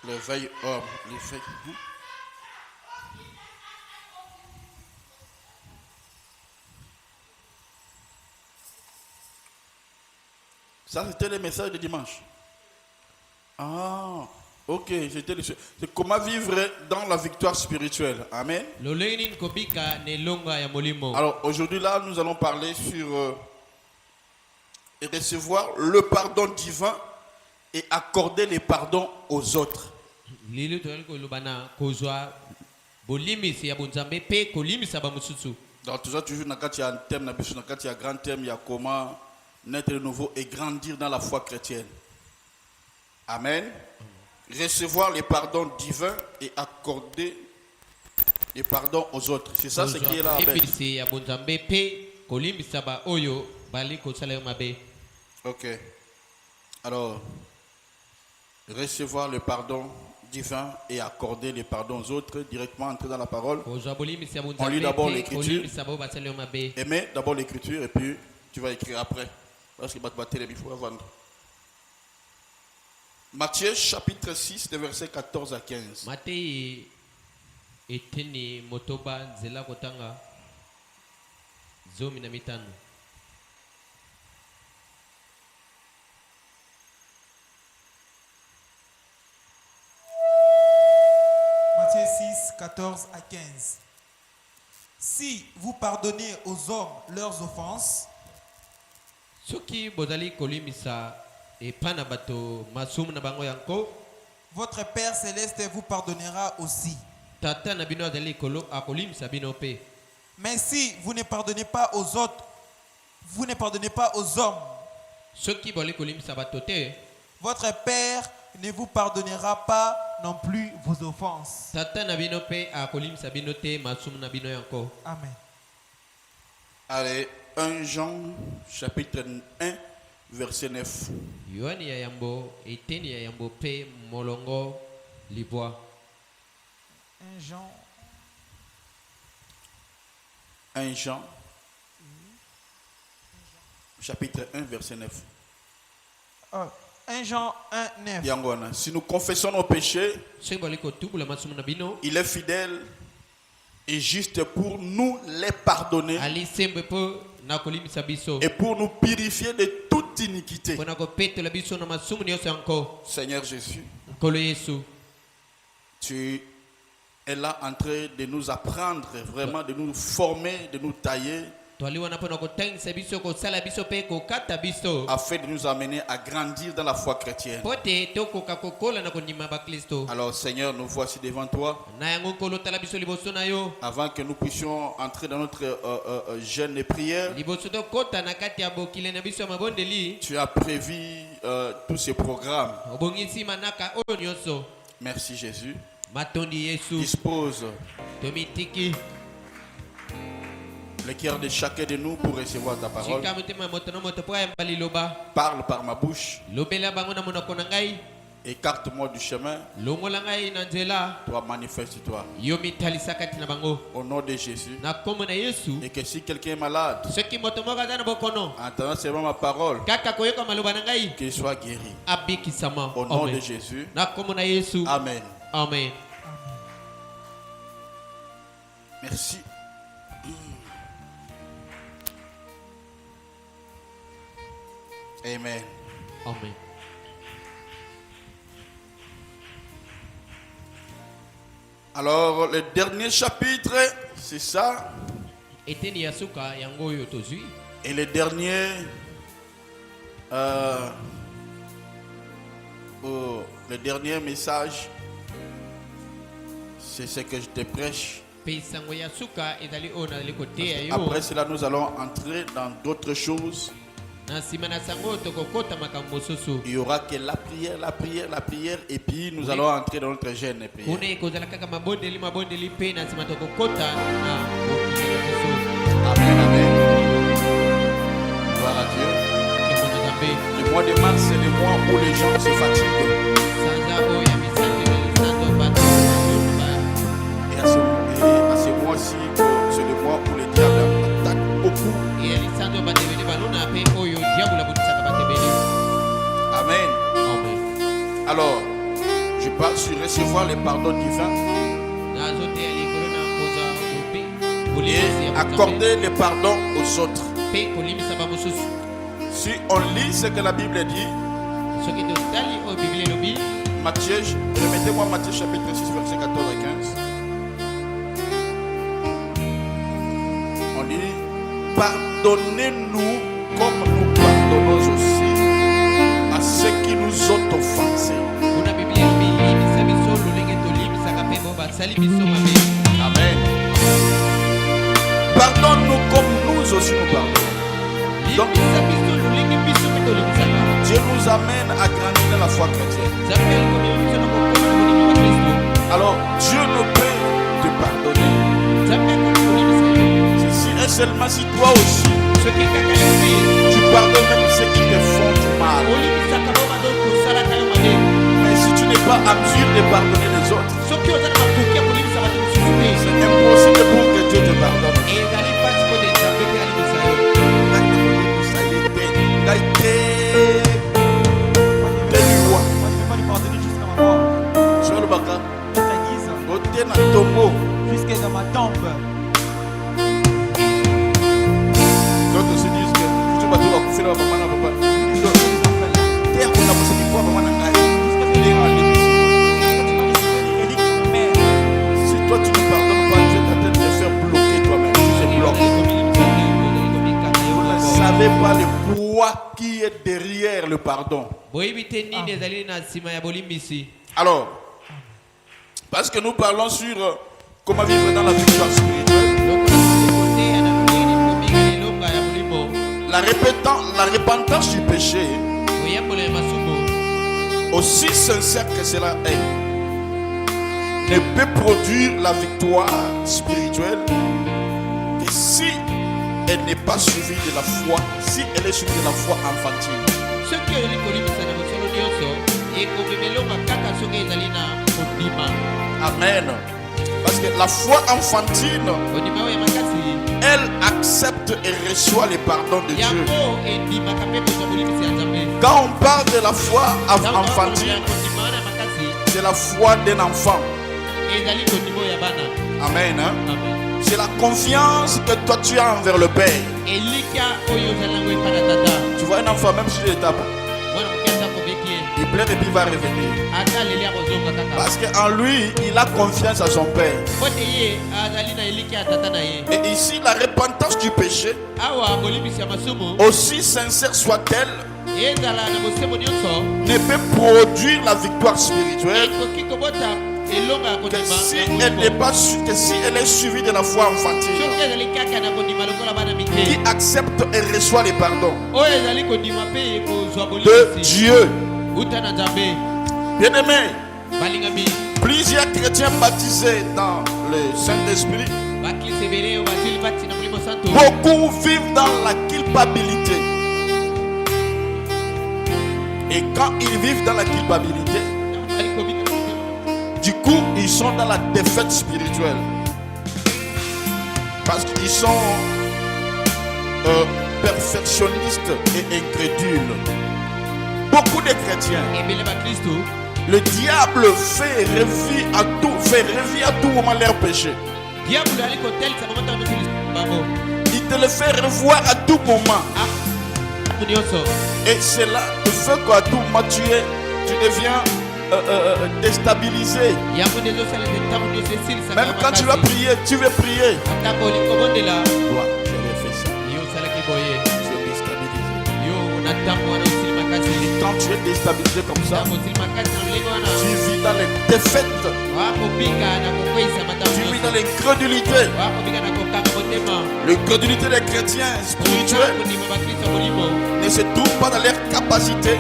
Les veilles hommes. Les veilles. Ça, c'était les messages de dimanche. Ah, ok. C'est comment vivre dans la victoire spirituelle. Amen. Alors, aujourd'hui, là, nous allons parler sur recevoir le pardon divin et accorder les pardons aux autres. Donc, toujours, il y a un thème, il y a un grand thème, il y a comment naître de nouveau et grandir dans la foi chrétienne. Amen. Recevoir les pardons divins et accorder les pardons aux autres. C'est ça ce qui est là. Ok. Alors, recevoir le pardon divin et accorder les pardons aux autres, directement entrer dans la parole. On lit d'abord l'écriture. Aimer d'abord l'écriture et puis tu vas écrire après. Parce que il faut vendre. Matthieu chapitre 6, des versets 14 à 15. Matthieu 6, 14 à 15. Si vous pardonnez aux hommes leurs offenses, votre Père céleste vous pardonnera aussi. Mais si vous ne pardonnez pas aux autres, vous ne pardonnez pas aux hommes, votre Père ne vous pardonnera pas non plus vos offenses. Amen. Allez, 1 Jean chapitre 1 verset 9. 1 Jean chapitre 1 verset 9. 1 Jean 1, 9. Yangona, si nous confessons nos péchés, il est fidèle et juste pour nous les pardonner et pour nous purifier de toute iniquité. Seigneur Jésus, tu es là en train de nous apprendre, vraiment de nous former, de nous tailler, afin de nous amener à grandir dans la foi chrétienne. Alors Seigneur, nous voici devant toi. Avant que nous puissions entrer dans notre jeûne et prière, tu as prévu tous ces programmes. Merci Jésus. Dispose le cœur de chacun de nous pour recevoir ta parole. Parle par ma bouche. Écarte-moi du chemin. Toi, manifeste-toi. Au nom de Jésus. Et que si quelqu'un est malade, entendant seulement ma parole, qu'il soit guéri. Au nom de Jésus. Amen. Amen. Merci. Amen. Amen. Alors, le dernier chapitre, c'est ça. Et le dernier, le dernier message, c'est ce que je te prêche. Après cela, nous allons entrer dans d'autres choses. Il y aura que la prière, et puis nous allons entrer dans notre jeûne et prière. Amen, amen. Gloire à Dieu. Le mois de mars, c'est le mois où les gens se fatiguent. Et à ce mois-ci, c'est le mois où le diable attaque beaucoup. Amen. Alors, je parle sur recevoir le pardon divin et accorder le pardon aux autres. Si on lit ce que la Bible dit, Matthieu, remettez-moi Matthieu chapitre 6, verset 14 à 15. On dit, pardonnez-nous comme nous pardonnons aussi à ceux qui nous ont offensés. Amen. Pardonne-nous comme nous aussi nous pardonnons. Donc, Dieu nous amène à grandir dans la foi chrétienne. Alors, Dieu ne peut te pardonner. Si et seulement si toi aussi, tu pardonnes même ceux qui te font du mal. Mais si tu n'es pas à mesure de pardonner les autres, c'est impossible pour que Dieu te pardonne. Jusqu'à dans ma tombe. D'autres se disent que tu vas tout couper là, maman, papa. Si toi tu ne pardonnes pas, Dieu t'attend de te faire bloquer toi-même. Tu te bloques. Vous ne savez pas le poids qui est derrière le pardon. Alors, parce que nous parlons sur comment vivre dans la victoire spirituelle. La repentance du péché, aussi sincère que cela est, ne peut produire la victoire spirituelle que si elle n'est pas suivie de la foi, si elle est suivie de la foi infantile. Amen. Parce que la foi enfantine, elle accepte et reçoit le pardon de Dieu. Quand on parle de la foi enfantine, c'est la foi d'un enfant. Amen. C'est la confiance que toi tu as envers le Père. Tu vois un enfant, même si tu l'étapes, il pleure et puis il va revenir. Parce qu'en lui, il a confiance à son Père. Et ici, la repentance du péché, aussi sincère soit-elle, ne peut produire la victoire spirituelle que si elle n'est pas que si elle est suivie de la foi enfantine, qui accepte et reçoit les pardons de Dieu. Bien-aimé, plusieurs chrétiens baptisés dans le Saint-Esprit, beaucoup vivent dans la culpabilité. Et quand ils vivent dans la culpabilité, du coup, ils sont dans la défaite spirituelle. Parce qu'ils sont perfectionnistes et incrédules. Beaucoup de chrétiens, le diable fait revivre à tout moment leur péché. Il te le fait revoir à tout moment. Et cela te fait qu'à tout moment tu deviens déstabilisé. Même quand tu vas prier, tu veux prier. Toi, j'avais fait ça. Tu es déstabilisé. Et quand tu es déstabilisé comme ça, tu vis dans les défaites. Tu vis dans l'incrédulité. L'incrédulité des chrétiens spirituels ne se trouve pas dans leur capacité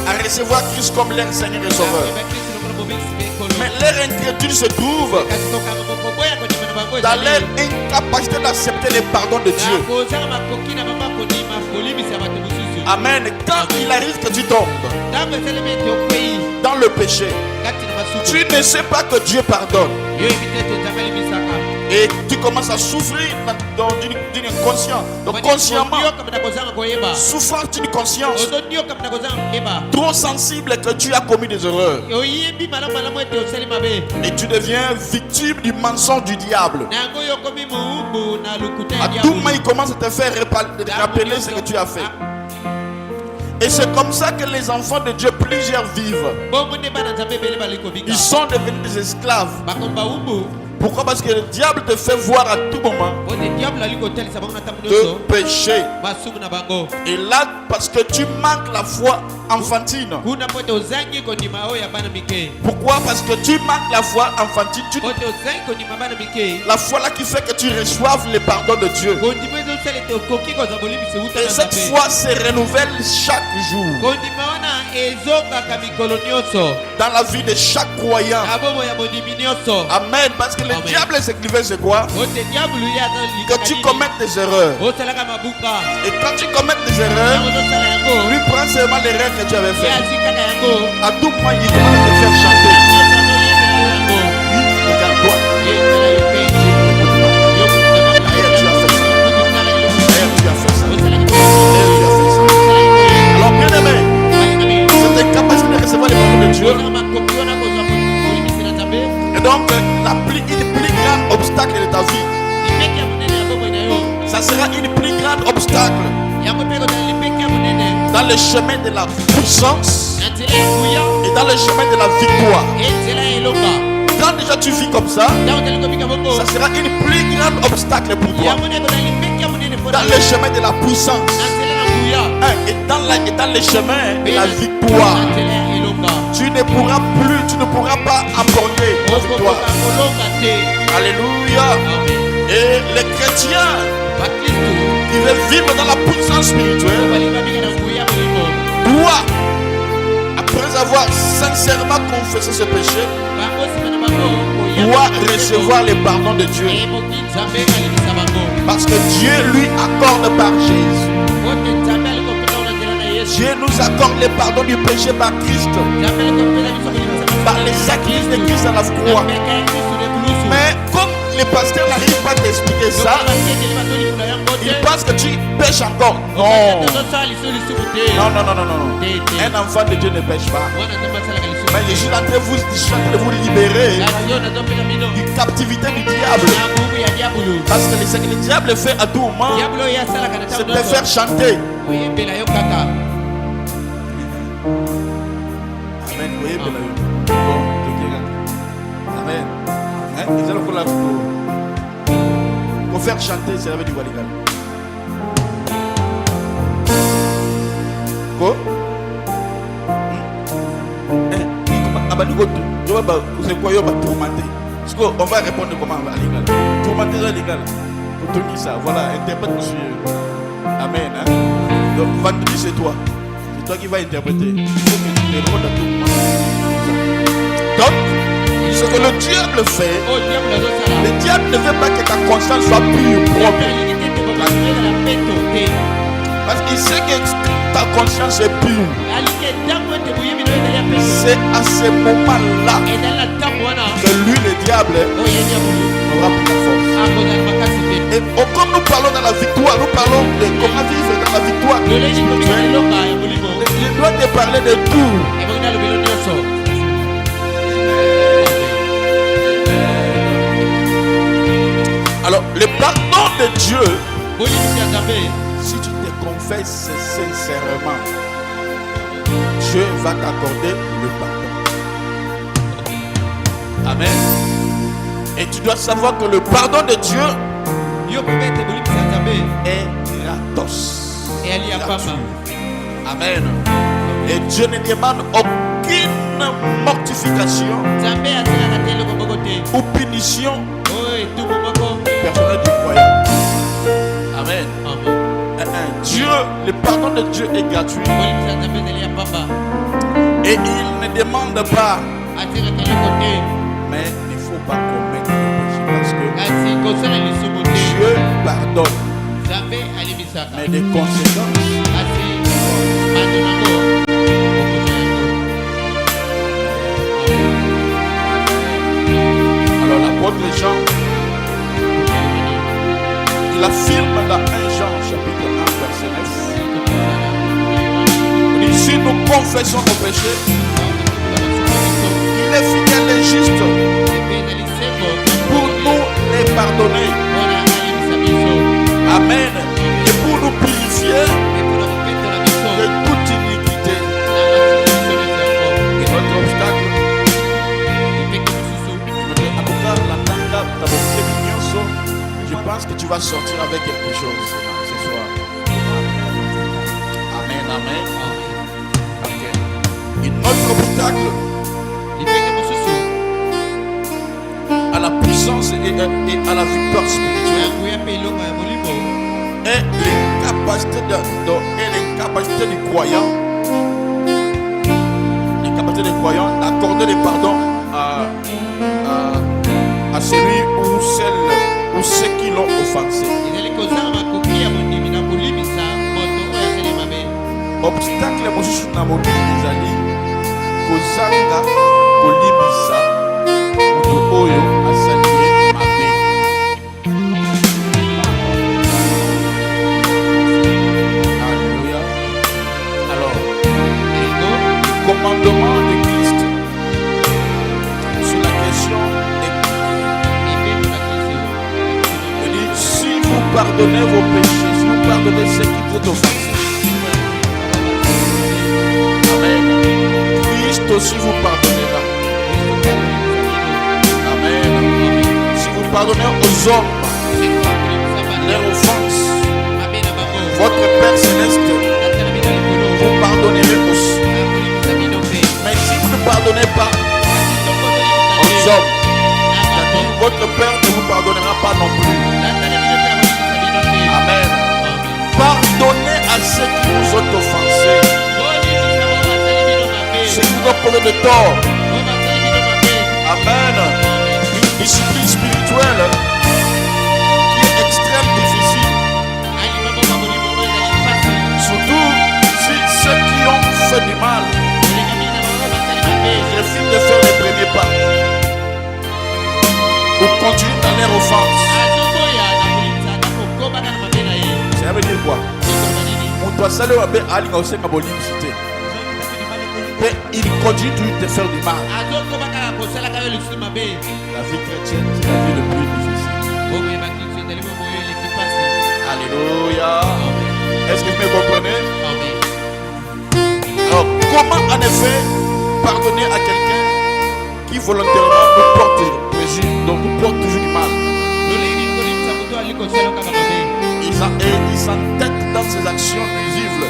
à recevoir Christ comme leur Seigneur et Sauveur. Mais leur incrédulité se trouve dans leur incapacité d'accepter les pardons de Dieu. Amen. Quand il arrive que tu tombes dans le péché, tu ne sais pas que Dieu pardonne. Et tu commences à souffrir d'une inconscience. Donc consciemment, souffrance d'une conscience trop sensible que tu as commis des erreurs. Et tu deviens victime du mensonge du diable. À tout moment, il commence à te faire rappeler ce que tu as fait. Et c'est comme ça que les enfants de Dieu, plusieurs vivent. Ils sont devenus des esclaves. Pourquoi? Parce que le diable te fait voir à tout moment de pécher. Et là, parce que tu manques la foi enfantine. Pourquoi? Parce que tu manques la foi enfantine. La foi là qui fait que tu reçoives le pardon de Dieu. Et cette foi se renouvelle chaque jour dans la vie de chaque croyant. Amen. Parce que le diable, ce qu'il veut, c'est quoi? Que tu commettes des erreurs. Et quand tu commets des erreurs, lui prend seulement l'erreur que tu avais fait. À tout moment, il commence à te faire chanter. Regarde-toi. Alors bien aimé, cette capacité de recevoir les paroles de Dieu. Et donc une plus grande obstacle de ta vie, ça sera une plus grande obstacle dans le chemin de la puissance et dans le chemin de la victoire. Quand déjà tu vis comme ça, ça sera une plus grande obstacle pour toi dans le chemin de la puissance et dans le chemin de la victoire. Tu ne pourras pas apporter la victoire. Alléluia. Et les chrétiens qui veulent vivre dans la puissance spirituelle doivent, après avoir sincèrement confessé ce péché, doit recevoir le pardon de Dieu. Parce que Dieu lui accorde par Jésus. Dieu nous accorde le pardon du péché par Christ, par les sacrifices de Christ à la croix. Mais comme les pasteurs n'arrivent pas à t'expliquer ça, ils pensent que tu pêches encore. Non. Un enfant de Dieu ne pêche pas. Mais je suis en train de vous libérer d'une captivité du diable. Parce que ce que le diable fait à tout moment, c'est de te faire chanter. Amen. Amen. Pour faire chanter, c'est avec du Waligal. Quoi? C'est quoi? On va répondre comment? Tourmenter, c'est légal. Pour tout ça, voilà, interprète monsieur. Amen. Donc, vendredi, c'est toi. C'est toi qui vas interpréter. Il faut que tu répondes à tout le monde. Donc, ce que le diable fait, le diable ne veut pas que ta conscience soit pure, propre. Parce qu'il sait que ta conscience est pure. C'est à ce moment-là que lui, le diable, aura plus de force. Et comme nous parlons dans la victoire, nous parlons de comment vivre dans la victoire. Je dois te parler de tout. Alors, le pardon de Dieu, si tu te confesses sincèrement, Dieu va t'accorder le pardon. Amen. Et tu dois savoir que le pardon de Dieu est gratos. Amen. Et Dieu ne demande aucune mortification ou punition personnelle du croyant. Amen. Dieu, le pardon de Dieu est gratuit. Et il ne demande pas. Mais il ne faut pas commettre le péché parce que Dieu pardonne. Mais les conséquences. Alors l'apôtre Jean l'affirme dans 1 Jean chapitre 1 verset 9. Il dit, si nous confessons nos péchés, il est fidèle et juste pour nous les pardonner. Amen. Et pour nous purifier de toute iniquité. Et notre obstacle, je pense que tu vas sortir avec quelque chose ce soir. Amen, amen. Okay. Et notre obstacle à la puissance et à la victoire spirituelle et les capacités du croyant, d'accorder des pardons à celui ou celle ou ceux qui l'ont offensé. Obstacle mosusu na moni ezali kozanga kolibisa moto oyo asali mabe. Alléluia. Alors, le commandement de Christ sur la question il dit, si vous pardonnez vos péchés, si vous pardonnez ceux qui vous ont offensé, amen, Christ aussi vous pardonnera. Amen. Si vous pardonnez aux hommes leurs offenses, votre Père Céleste vous pardonnerez aussi. Mais si vous ne pardonnez pas aux hommes, votre Père ne vous pardonnera pas non plus. Amen. Pardonnez à ceux qui vous ont offensés, ceux qui vous ont causé de tort. Amen. Une discipline spirituelle qui est extrêmement difficile. Surtout si ceux qui ont fait du mal refusent de faire les premiers pas ou continuent dans leur offense. Ça veut dire quoi? Mais il continue toujours de faire du mal. La vie chrétienne, c'est la vie le plus difficile. Alléluia. Est-ce que vous me comprenez? Alors, comment en effet pardonner à quelqu'un qui volontairement nous porte plaisir, donc nous porte toujours du mal? Il s'entête dans ses actions nuisibles.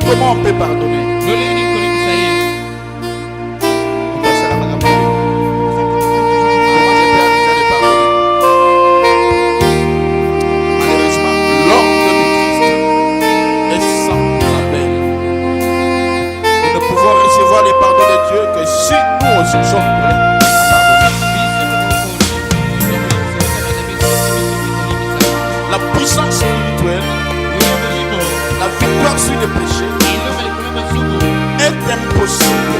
Comment on peut pardonner? Malheureusement, l'ordre de Christ est sans appel. Nous ne pouvons recevoir les pardons de Dieu que si nous aussi sommes prêts. La puissance spirituelle, la victoire sur le péché est impossible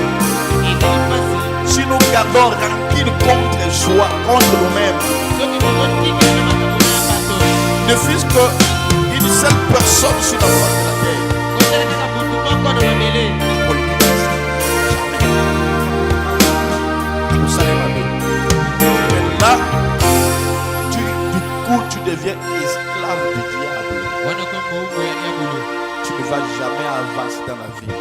si nous gardons rancune contre soi, contre nous-mêmes. Ne fût-ce qu'une seule personne sur la face de la terre. Mais là, tu deviens esclave du diable. Tu ne vas jamais avancer dans la vie.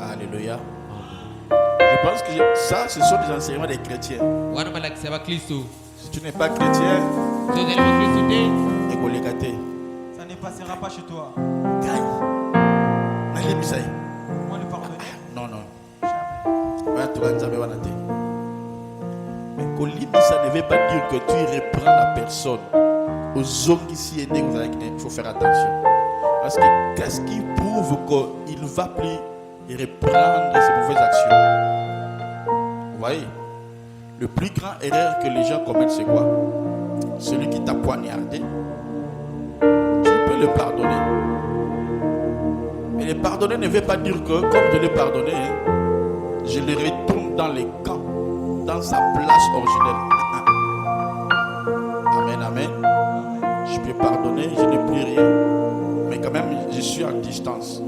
Alléluia. Je pense que ça, ce sont des enseignements des chrétiens. Si tu n'es pas chrétien, ça ne passera pas chez toi. Moi le pardonner? Non, non. Jamais. Mais ça ne veut pas dire que tu reprends la personne. Aux hommes qui s'y aident, il faut faire attention. Parce que qu'est-ce qui prouve qu'il ne va plus reprendre ses mauvaises actions? Vous voyez? Le plus grand erreur que les gens commettent, c'est quoi? Celui qui t'a poignardé, tu peux le pardonner. Mais le pardonner ne veut pas dire que, comme je l'ai pardonné, je le retourne dans les camps dans sa place originelle. Amen, amen. Je peux pardonner, je n'ai plus rien. Mais quand même, je suis en distance.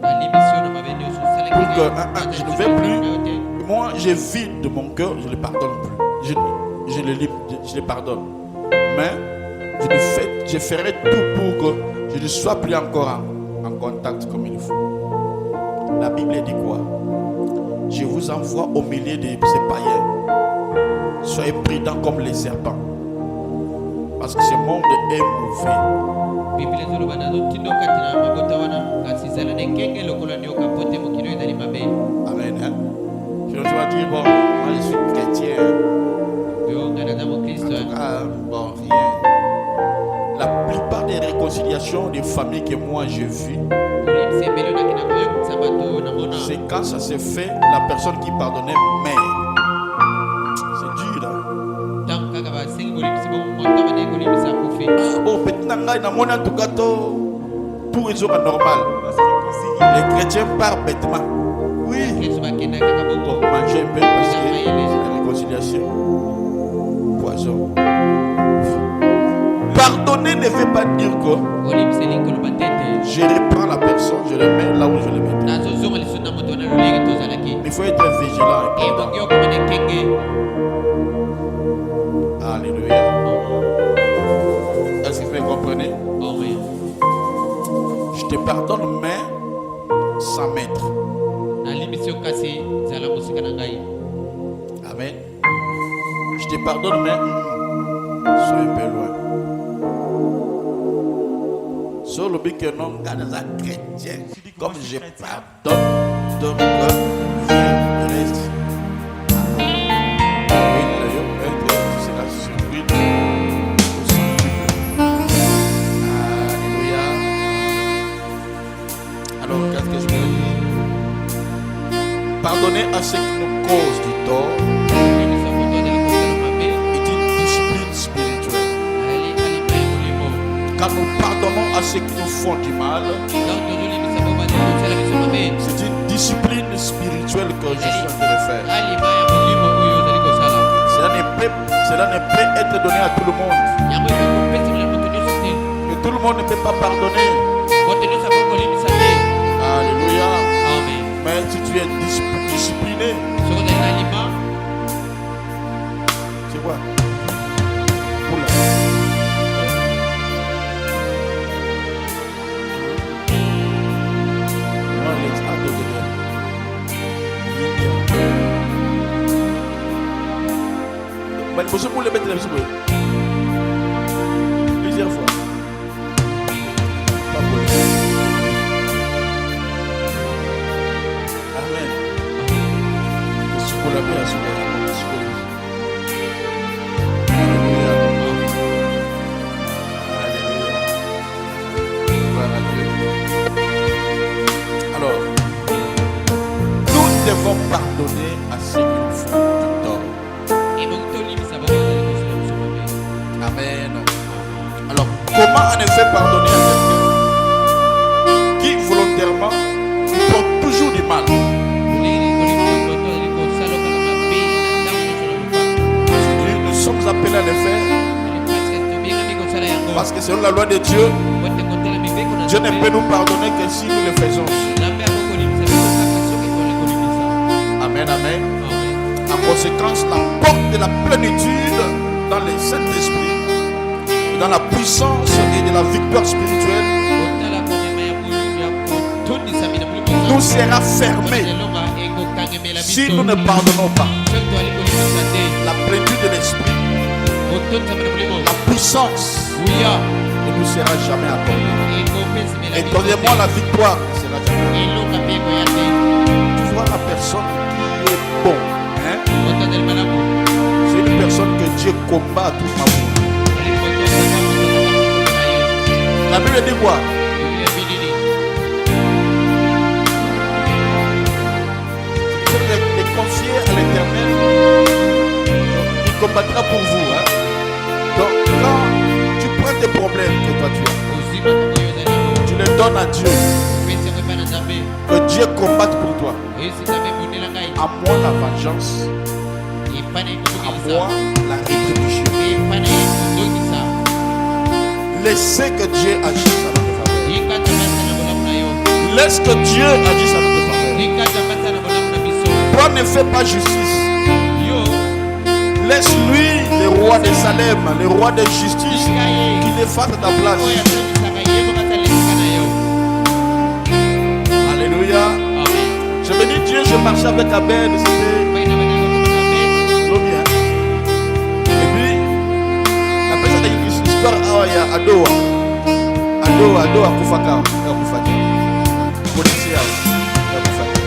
Pour que je ne vais plus. Moi, j'ai vide de mon cœur, je ne le pardonne plus. Je le pardonne. Mais je ferai tout pour que je ne sois plus encore en contact comme il faut. La Bible dit quoi? Je vous envoie au milieu de ces païens. Soyez prudents comme les serpents. Parce que ce monde est mauvais. Amen. Hein? Je dois dire, bon, moi je suis chrétien. Bon, rien. La plupart des réconciliations des familles que moi j'ai vues, c'est quand ça s'est fait, la personne qui pardonnait meurt. C'est dur. Hein? Bon, en tout cas, tout est normal. Les chrétiens partent bêtement. Oui. Pour manger un peu parce que la réconciliation. Poison. Pardonner ne veut pas dire que je reprends la personne, je le mets là où je le mets. Il faut être vigilant. Alléluia. Est-ce que vous me comprenez? Je te pardonne, mais sans maître. Amen. Je te pardonne, mais sois un peu loin. Sur le but que non, garde un chrétien. Comme je pardonne, donc viens, reste. C'est la surprise. Alléluia. Alors, qu'est-ce que je veux dire? Pardonner à ceux qui nous causent du tort est une discipline spirituelle. Quand nous pardonnons à ceux qui nous font du mal, c'est une discipline spirituelle que je suis en train de faire. Cela ne peut être donné à tout le monde. Et tout le monde ne peut pas pardonner. Alléluia. Mais si tu es discipliné, c'est quoi? Oula. Mais il faut se mettre plusieurs fois. Pas pour Amen. Il faut se la paix à ce moment-là. Alléluia. Alléluia. Gloire à Dieu. Alors, nous devons pardonner à ceux qui nous font du tort. Amen. Alors, comment en effet pardonner à quelqu'un qui volontairement porte toujours du mal? Nous sommes appelés à le faire parce que selon la loi de Dieu, Dieu ne peut nous pardonner que si nous le faisons. Amen, amen. En conséquence, la porte de la plénitude dans le Saint-Esprit, dans la puissance et de la victoire spirituelle, nous sera fermée si nous ne pardonnons pas. La plénitude de l'Esprit, la puissance ne nous sera jamais accordée. Et donnez-moi la victoire ne sera jamais accordée. Tu vois la personne qui est bon, hein? C'est une personne que Dieu combat à tout moment. La Bible dit quoi? Il faut les confier à l'Éternel. Il combattra pour vous. Hein? Donc quand tu prends tes problèmes que toi tu as, tu les donnes à Dieu. Que Dieu combatte pour toi. À moi la vengeance. À moi la rétribution. Laissez que Dieu agisse à notre faveur. Laisse que Dieu agisse à notre faveur. Toi ne fais pas justice. Laisse-lui, le roi de Salem, le roi de justice, qu'il efface ta place. Alléluia. Je me dis Dieu, je marchais avec Abel, c'était bien. Et puis, la personne a écrit une histoire à Adoa. Adoa Koufaka. Policier à Koufaka.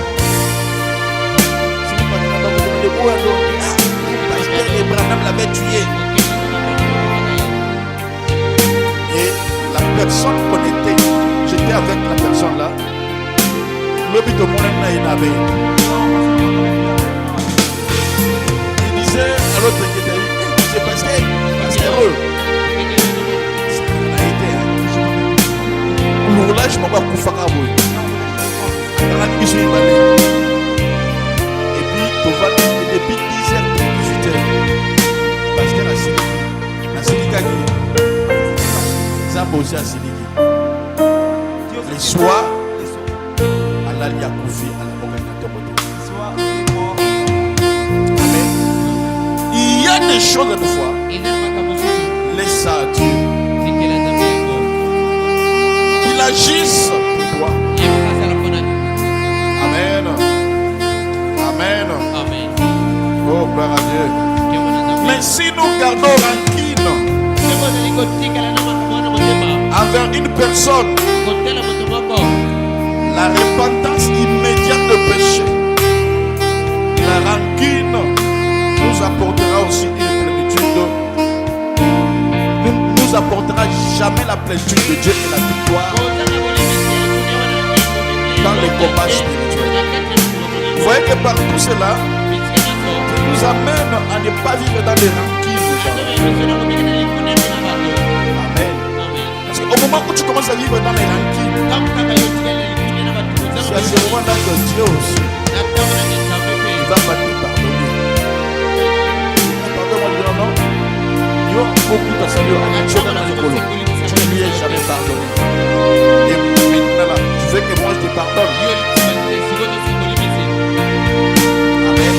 Si vous parlez là-bas, vous demandez où Adoa. Parce que Abraham l'avait tué. Et la personne qu'on était, j'étais avec la personne là. L'objet de mon ami n'avait. Il disait à l'autre qui était là, c'est parce que eux. Là, je m'en vais pour faire un bruit. Et puis, tu vas depuis 10h, 18h. Parce que la Silika qui ça a bossé à Siliki. Les soirs, à la Liakoufi, à la Mogaïna. Amen. Il y a des choses à deux fois. Laisse ça à Dieu. Agisse pour toi. Amen. Amen. Amen. Oh, gloire à Dieu. Mais si nous gardons rancune envers une personne, la repentance immédiate de péché, la rancune nous apportera aussi une plénitude. Nous apportera jamais la plénitude de Dieu et la victoire dans les combats spirituels. Vous voyez que par tout cela, ça nous amène à ne pas vivre dans les rancunes. Amen. Parce qu'au moment où tu commences à vivre dans les rancunes, c'est à ce moment-là que Dieu aussi va te pardonner. Pardonne-moi, non. Beaucoup de salut tu ne lui es jamais pardonné. Et maintenant, tu veux que moi je te pardonne. Amen.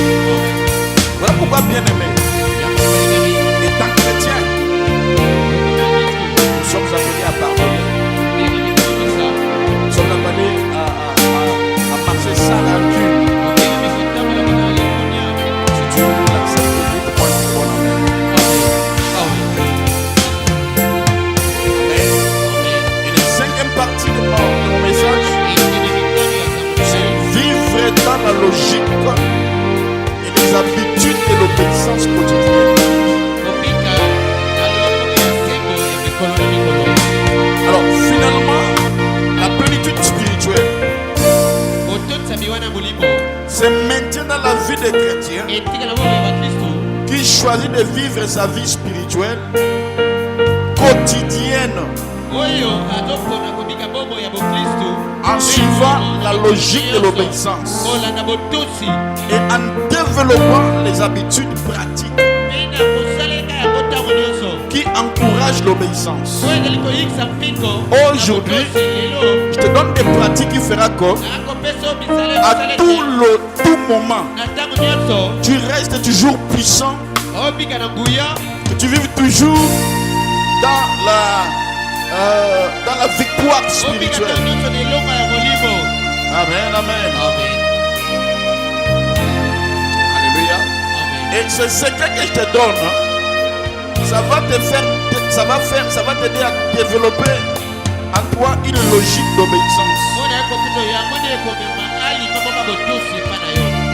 Voilà pourquoi, bien aimé, étant chrétien, nous sommes appelés à pardonner. Nous sommes appelés à marcher sans rancune. Si tu l'acceptes, dites-moi le bon amen. Partie de mon message, c'est vivre dans la logique et les habitudes de l'obéissance quotidienne. Alors finalement, la plénitude spirituelle, c'est maintenant la vie des chrétiens qui choisit de vivre sa vie spirituelle quotidienne en suivant la logique de l'obéissance et en développant les habitudes pratiques qui encouragent l'obéissance. Aujourd'hui, je te donne des pratiques qui feront que à tout moment, tu restes toujours puissant, que tu vives toujours dans la victoire spirituelle. Amen, amen. Alléluia. Et ce secret que je te donne, ça va t'aider à développer en toi une logique d'obéissance.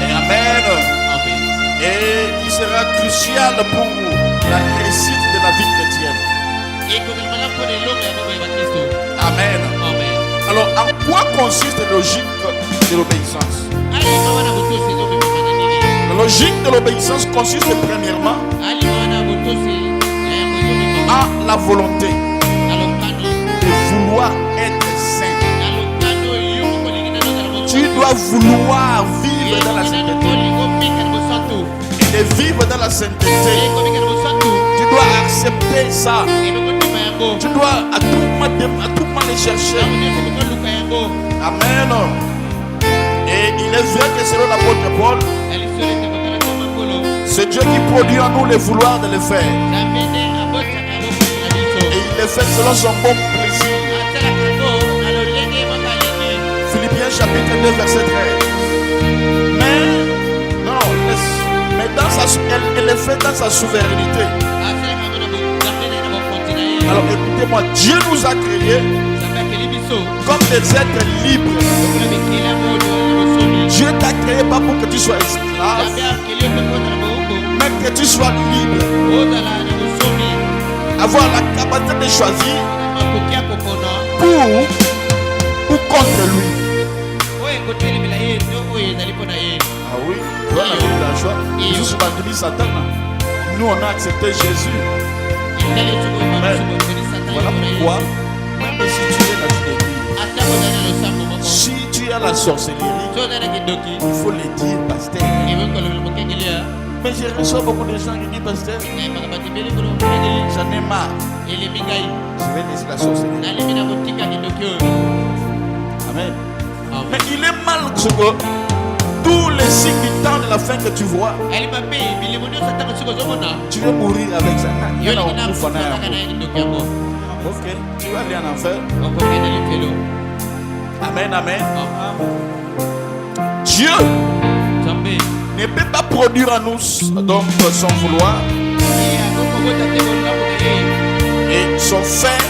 Et amen. Et qui sera crucial pour la réussite de la vie chrétienne. Amen. Alors, en quoi consiste la logique de l'obéissance? La logique de l'obéissance consiste premièrement à la volonté de vouloir être saint. Tu dois vouloir vivre dans la sainteté et vivre dans la sainteté, tu dois accepter ça. Tu dois à tout moment les chercher. Amen. Et il est vrai que selon l'apôtre Paul, c'est Dieu qui produit en nous le vouloir de le faire. Et il le fait selon son bon plaisir. Philippiens chapitre 2 verset 13. Mais elle le fait dans sa souveraineté. Alors écoutez-moi, Dieu nous a créés comme des êtres libres. Dieu t'a créé pas pour que tu sois esclave, mais que tu sois libre. Avoir la capacité de choisir pour ou contre lui. Ah oui, voilà la choix. Jésus m'a dit Satan. Nous on a accepté Jésus. Amen. Voilà pourquoi, même si tu es dans une église, si tu es à la sorcellerie, il faut le dire, pasteur. Mais j'ai reçu beaucoup de gens qui disent, pasteur, j'en ai marre. Je vais laisser la sorcellerie. Amen. Mais il est mal ce que tous les signes du temps de la fin que tu vois, tu vas mourir avec ça. Ok, tu vas aller en enfer. Amen, amen. Dieu ne peut pas produire en nous donc son vouloir et son fait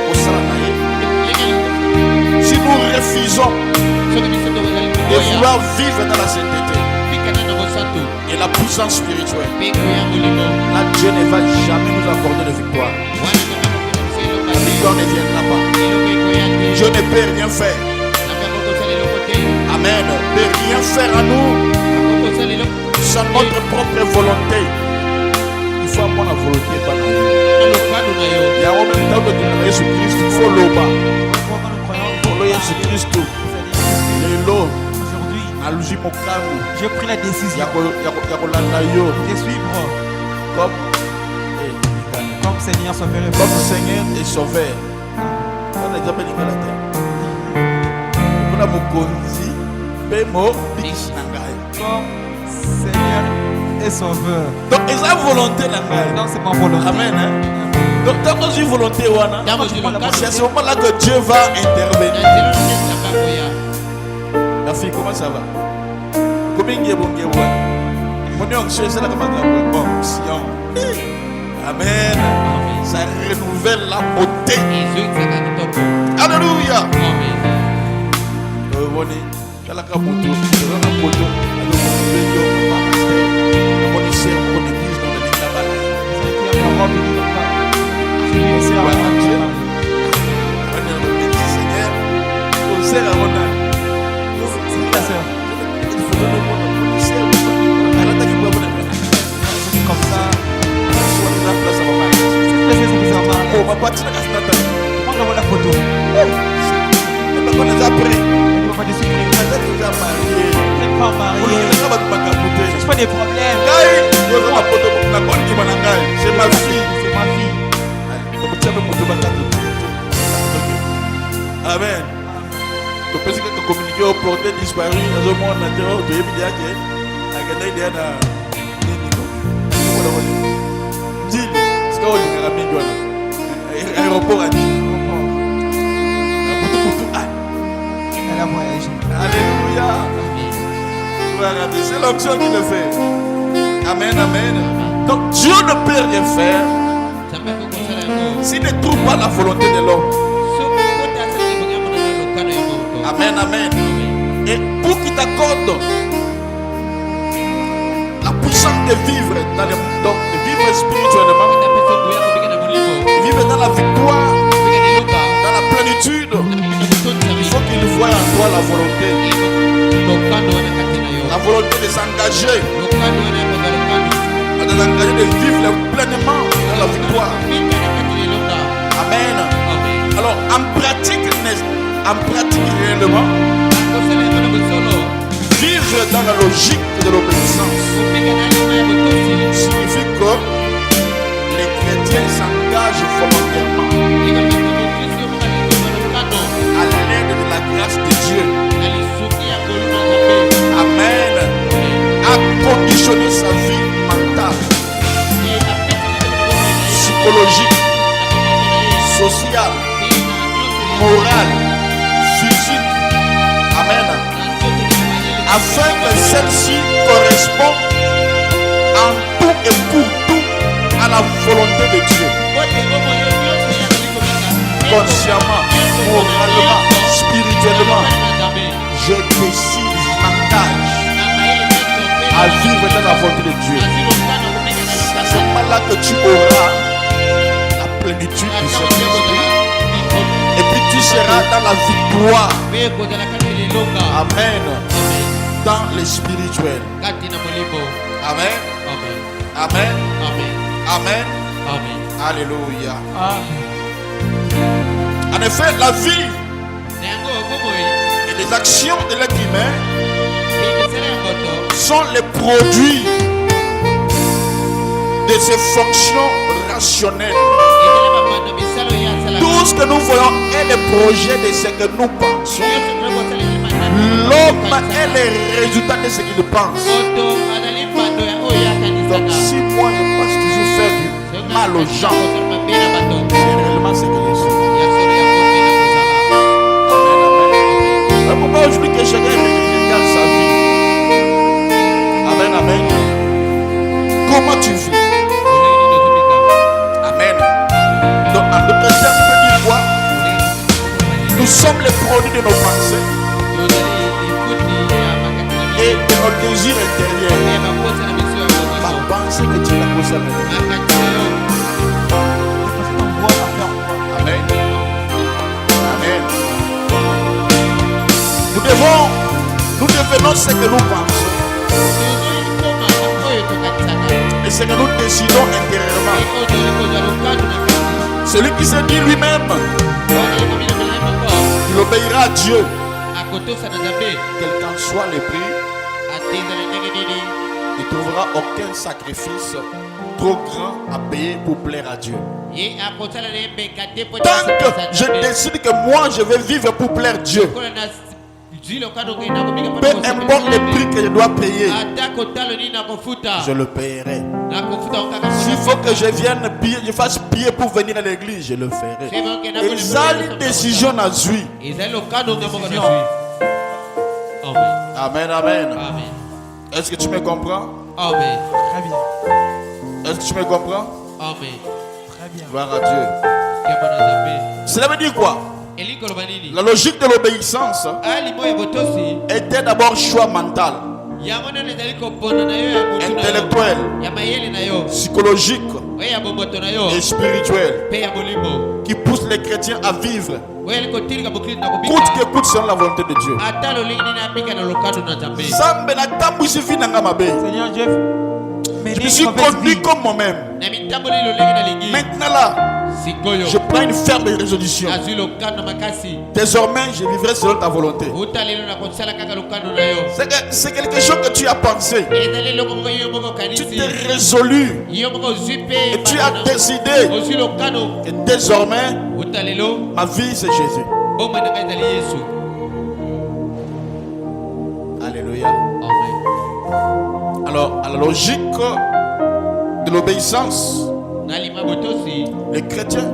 au salarié si nous refusons de vouloir vivre dans la sainteté et la puissance spirituelle. Là, Dieu ne va jamais nous accorder de victoire. La victoire ne viendra pas. Dieu ne peut rien faire. Amen. Ne peut rien faire à nous sans notre propre volonté. Il faut avoir la volonté. Il y a en même temps que Jésus-Christ, il faut l'oba. Pour le Jésus-Christ, j'ai pris la décision de suivre comme Seigneur Sauveur et Sauveur. On a déjà béni la terre. On a beaucoup comme Seigneur et Sauveur. Donc, ils ont volonté. Donc, c'est ma volonté. Amen. Donc, tant que j'ai volonté, c'est à ce moment-là que Dieu va intervenir. La fille, comment ça va? Amen. Ça renouvelle la beauté. Alléluia. Comme ça. Prends la photo. On les a pris. On va décider. C'est pas marié. C'est pas des problèmes. C'est ma fille. C'est ma fille. Amen. Tu peux communiquer au porté disparu dans le monde intérieur. Tu es bien que aéroport a dit. Elle a voyagé. Alléluia. C'est l'onction qui le fait. Amen, amen. Donc Dieu ne peut rien faire s'il ne trouve pas la volonté de l'homme. Amen, amen. Et pour qu'il t'accorde la puissance de vivre dans le monde, de vivre spirituellement, de vivre dans la victoire, dans la plénitude, il faut qu'il voie en toi la volonté. La volonté de s'engager, de vivre pleinement dans la victoire. Amen. Alors en pratique réellement, Vivre dans la logique de l'obéissance signifie que les chrétiens s'engagent volontairement à l'aide de la grâce de Dieu. Amen. À conditionner sa vie mentale, psychologique, sociale, morale, physique. Amen. Afin que celle-ci corresponde en tout et pour tout à la volonté de Dieu. Consciemment, moralement, spirituellement, je décide, je m'engage à vivre dans la volonté de Dieu. C'est pas là que tu auras la plénitude du Saint-Esprit. Et puis tu seras dans la victoire. Amen. Dans le spirituel. Amen. Amen. Amen. Alléluia. En effet, la vie et les actions de l'être humain sont les produits de ces fonctions rationnelles. Tout ce que nous voyons est le projet de ce que nous pensons. L'homme est le résultat de ce qu'il pense. Donc si moi je pense toujours faire du mal aux gens, c'est réellement ce que je suis. Pourquoi aujourd'hui que chacun regarde sa vie? Amen, amen. Comment tu vis? Amen. Donc en d'autres termes, on peut dire quoi? Nous sommes les produits de nos pensées et de nos désirs intérieurs. La pensée que tu as concernée. Amen. Amen. Nous devenons ce que nous pensons et ce que nous décidons intérieurement. Celui qui se dit lui-même il obéira à Dieu, quel qu'en soit le prix. Il ne trouvera aucun sacrifice trop grand à payer pour plaire à Dieu. Tant que je décide que moi je vais vivre pour plaire Dieu, peu importe le prix que je dois payer, je le paierai. S'il faut que je vienne piller, je fasse piller pour venir à l'église, je le ferai. Et ça, une décision à suivre. Amen, amen. Est-ce que tu me comprends? Amen. Très bien. Est-ce que tu me comprends? Amen. Très bien. Gloire à Dieu. Cela veut dire quoi? La logique de l'obéissance était d'abord choix mental, intellectuel, psychologique et spirituel qui pousse les chrétiens à vivre coûte que coûte selon la volonté de Dieu. Seigneur Dieu, je me suis conduit comme moi-même. Maintenant là, je prends une ferme résolution. Désormais, je vivrai selon ta volonté. C'est quelque chose que tu as pensé. Tu t'es résolu. Et tu as décidé. Et désormais, ma vie c'est Jésus. Alléluia. Alors, à la logique de l'obéissance, les chrétiens,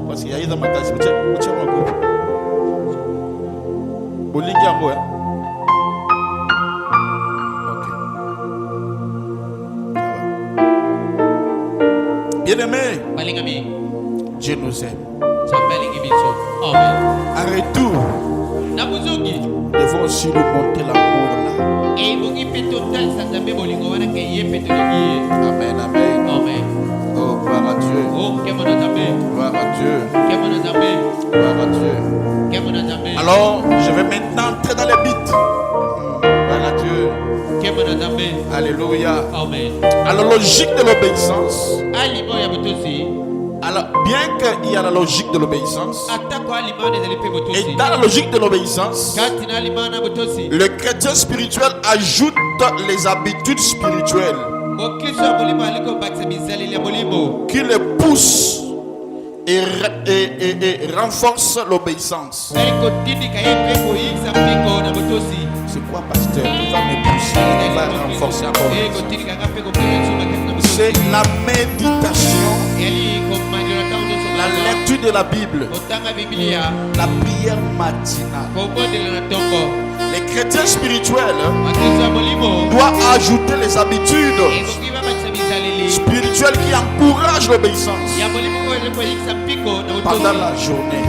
parce qu'il y a des magasin, bien-aimé, Dieu nous aime. En retour, nous devons aussi nous montrer l'amour là. Amen, amen. Oh, gloire à Dieu. Gloire à Dieu. Gloire à Dieu. Alors, je vais maintenant entrer dans les bits. Gloire à Dieu. Alléluia. Amen. Alors, logique de l'obéissance. Alors, bien qu'il y a la logique de l'obéissance, et dans la logique de l'obéissance, le chrétien spirituel ajoute les habitudes spirituelles qui le poussent et renforce l'obéissance. C'est quoi, pasteur? Tu vas me pousser, tu vas renforcer encore. C'est la méditation, la lecture de la Bible, la prière matinale. Les chrétiens spirituels doivent ajouter les habitudes spirituelles qui encouragent l'obéissance pendant la journée.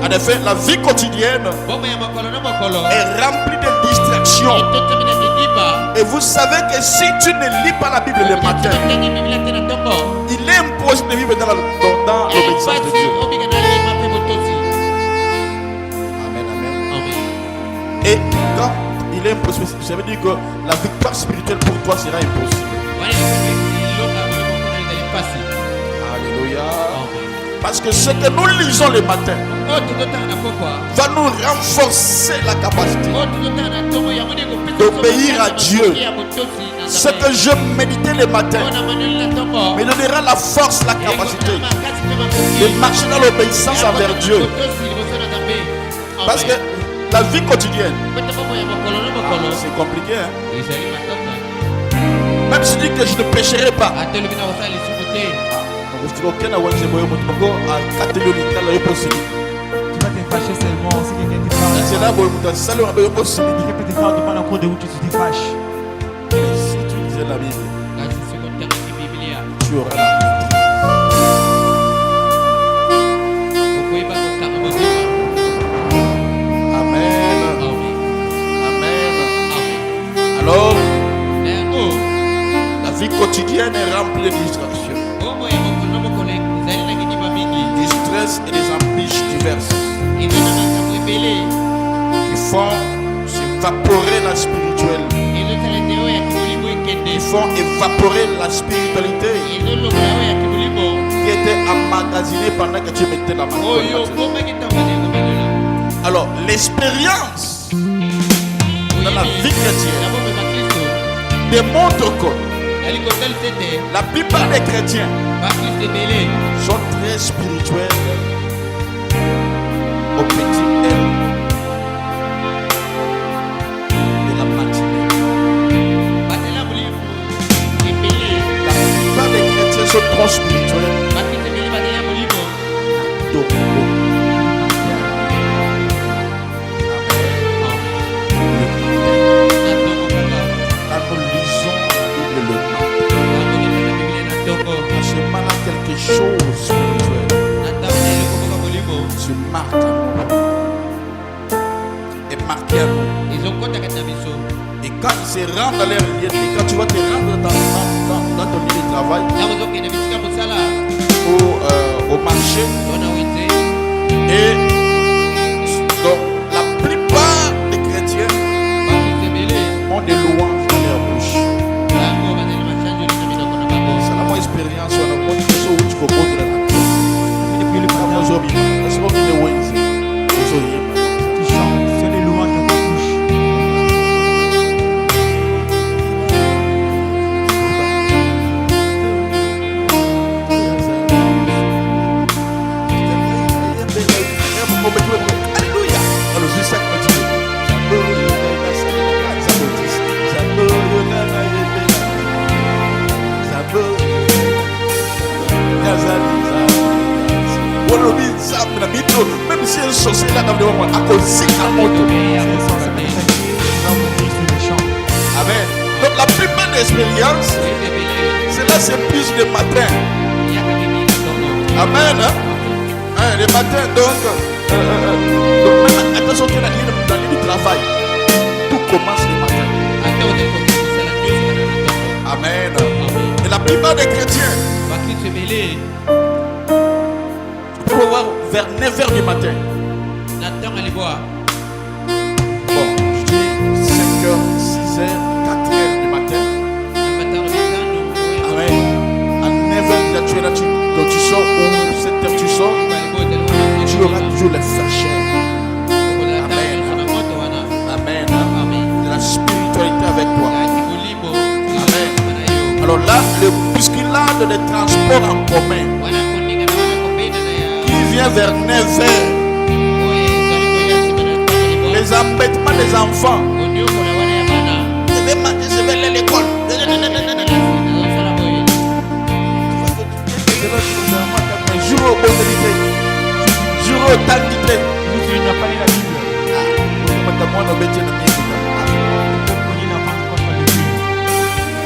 En effet, la vie quotidienne est remplie de distractions. Et vous savez que si tu ne lis pas la Bible le matin, il est impossible de vivre dans l'obéissance de Dieu. Amen, amen. Et quand il est impossible, ça veut dire que la victoire spirituelle pour toi sera impossible. Alléluia. Parce que ce que nous lisons le matin va nous renforcer la capacité d'obéir à Dieu. Ce que je méditais le matin me donnera la force, la capacité de marcher dans l'obéissance envers Dieu. Parce que la vie quotidienne, c'est compliqué. Hein? Même si je dis que je ne pécherai pas. Tu vas te fâcher seulement si quelqu'un te parle. C'est là où quelqu'un peut te faire demander encore de où tu te fâches. Si tu lisais la Bible, tu auras la Amen. Amen. Alors, la vie quotidienne est remplie de distractions. Du stress et des embûches diverses qui font s'évaporer la spirituelle, qui font évaporer la spiritualité qui était emmagasinée pendant que tu mettais la main. Alors, l'expérience dans la vie chrétienne démontre que la plupart des chrétiens sont très spirituels au petit M de la matinée. La plupart des chrétiens sont trop spirituels. Quelque chose spirituel. Tu marques à nous. Et marqué à nous. Et quand ils se rendent dans leur lieu, quand tu vas te rendre dans ton lieu de travail, au marché, et donc la plupart des chrétiens ont des louanges dans leur bouche. C'est la mon expérience. Tu chantes, c'est les louanges dans ta bouche. Alléluia. Alors, juste ça que tu même si un sorcier là dans le moment, à cause de la moto. Amen. Donc la plupart des expériences, c'est là c'est plus le matin. Amen. Hein? Le matin donc maintenant, attention que dans le travail, tout commence le matin. Amen. Et la plupart des chrétiens, tu peux voir vers 9h du matin. Bon, je dis 5h, 6h. tu es là, donc tu sors, ou cette terre tu sors, tu auras toujours la sachet. Amen. Amen. De la spiritualité avec toi. Amen. Alors là, le bousculade des transports en commun qui vient vers 9h, les embêtements des enfants. Je vais manger, je vais aller à l'école. Jour au modalité, jour au tactité. Tu n'as pas lu la Bible.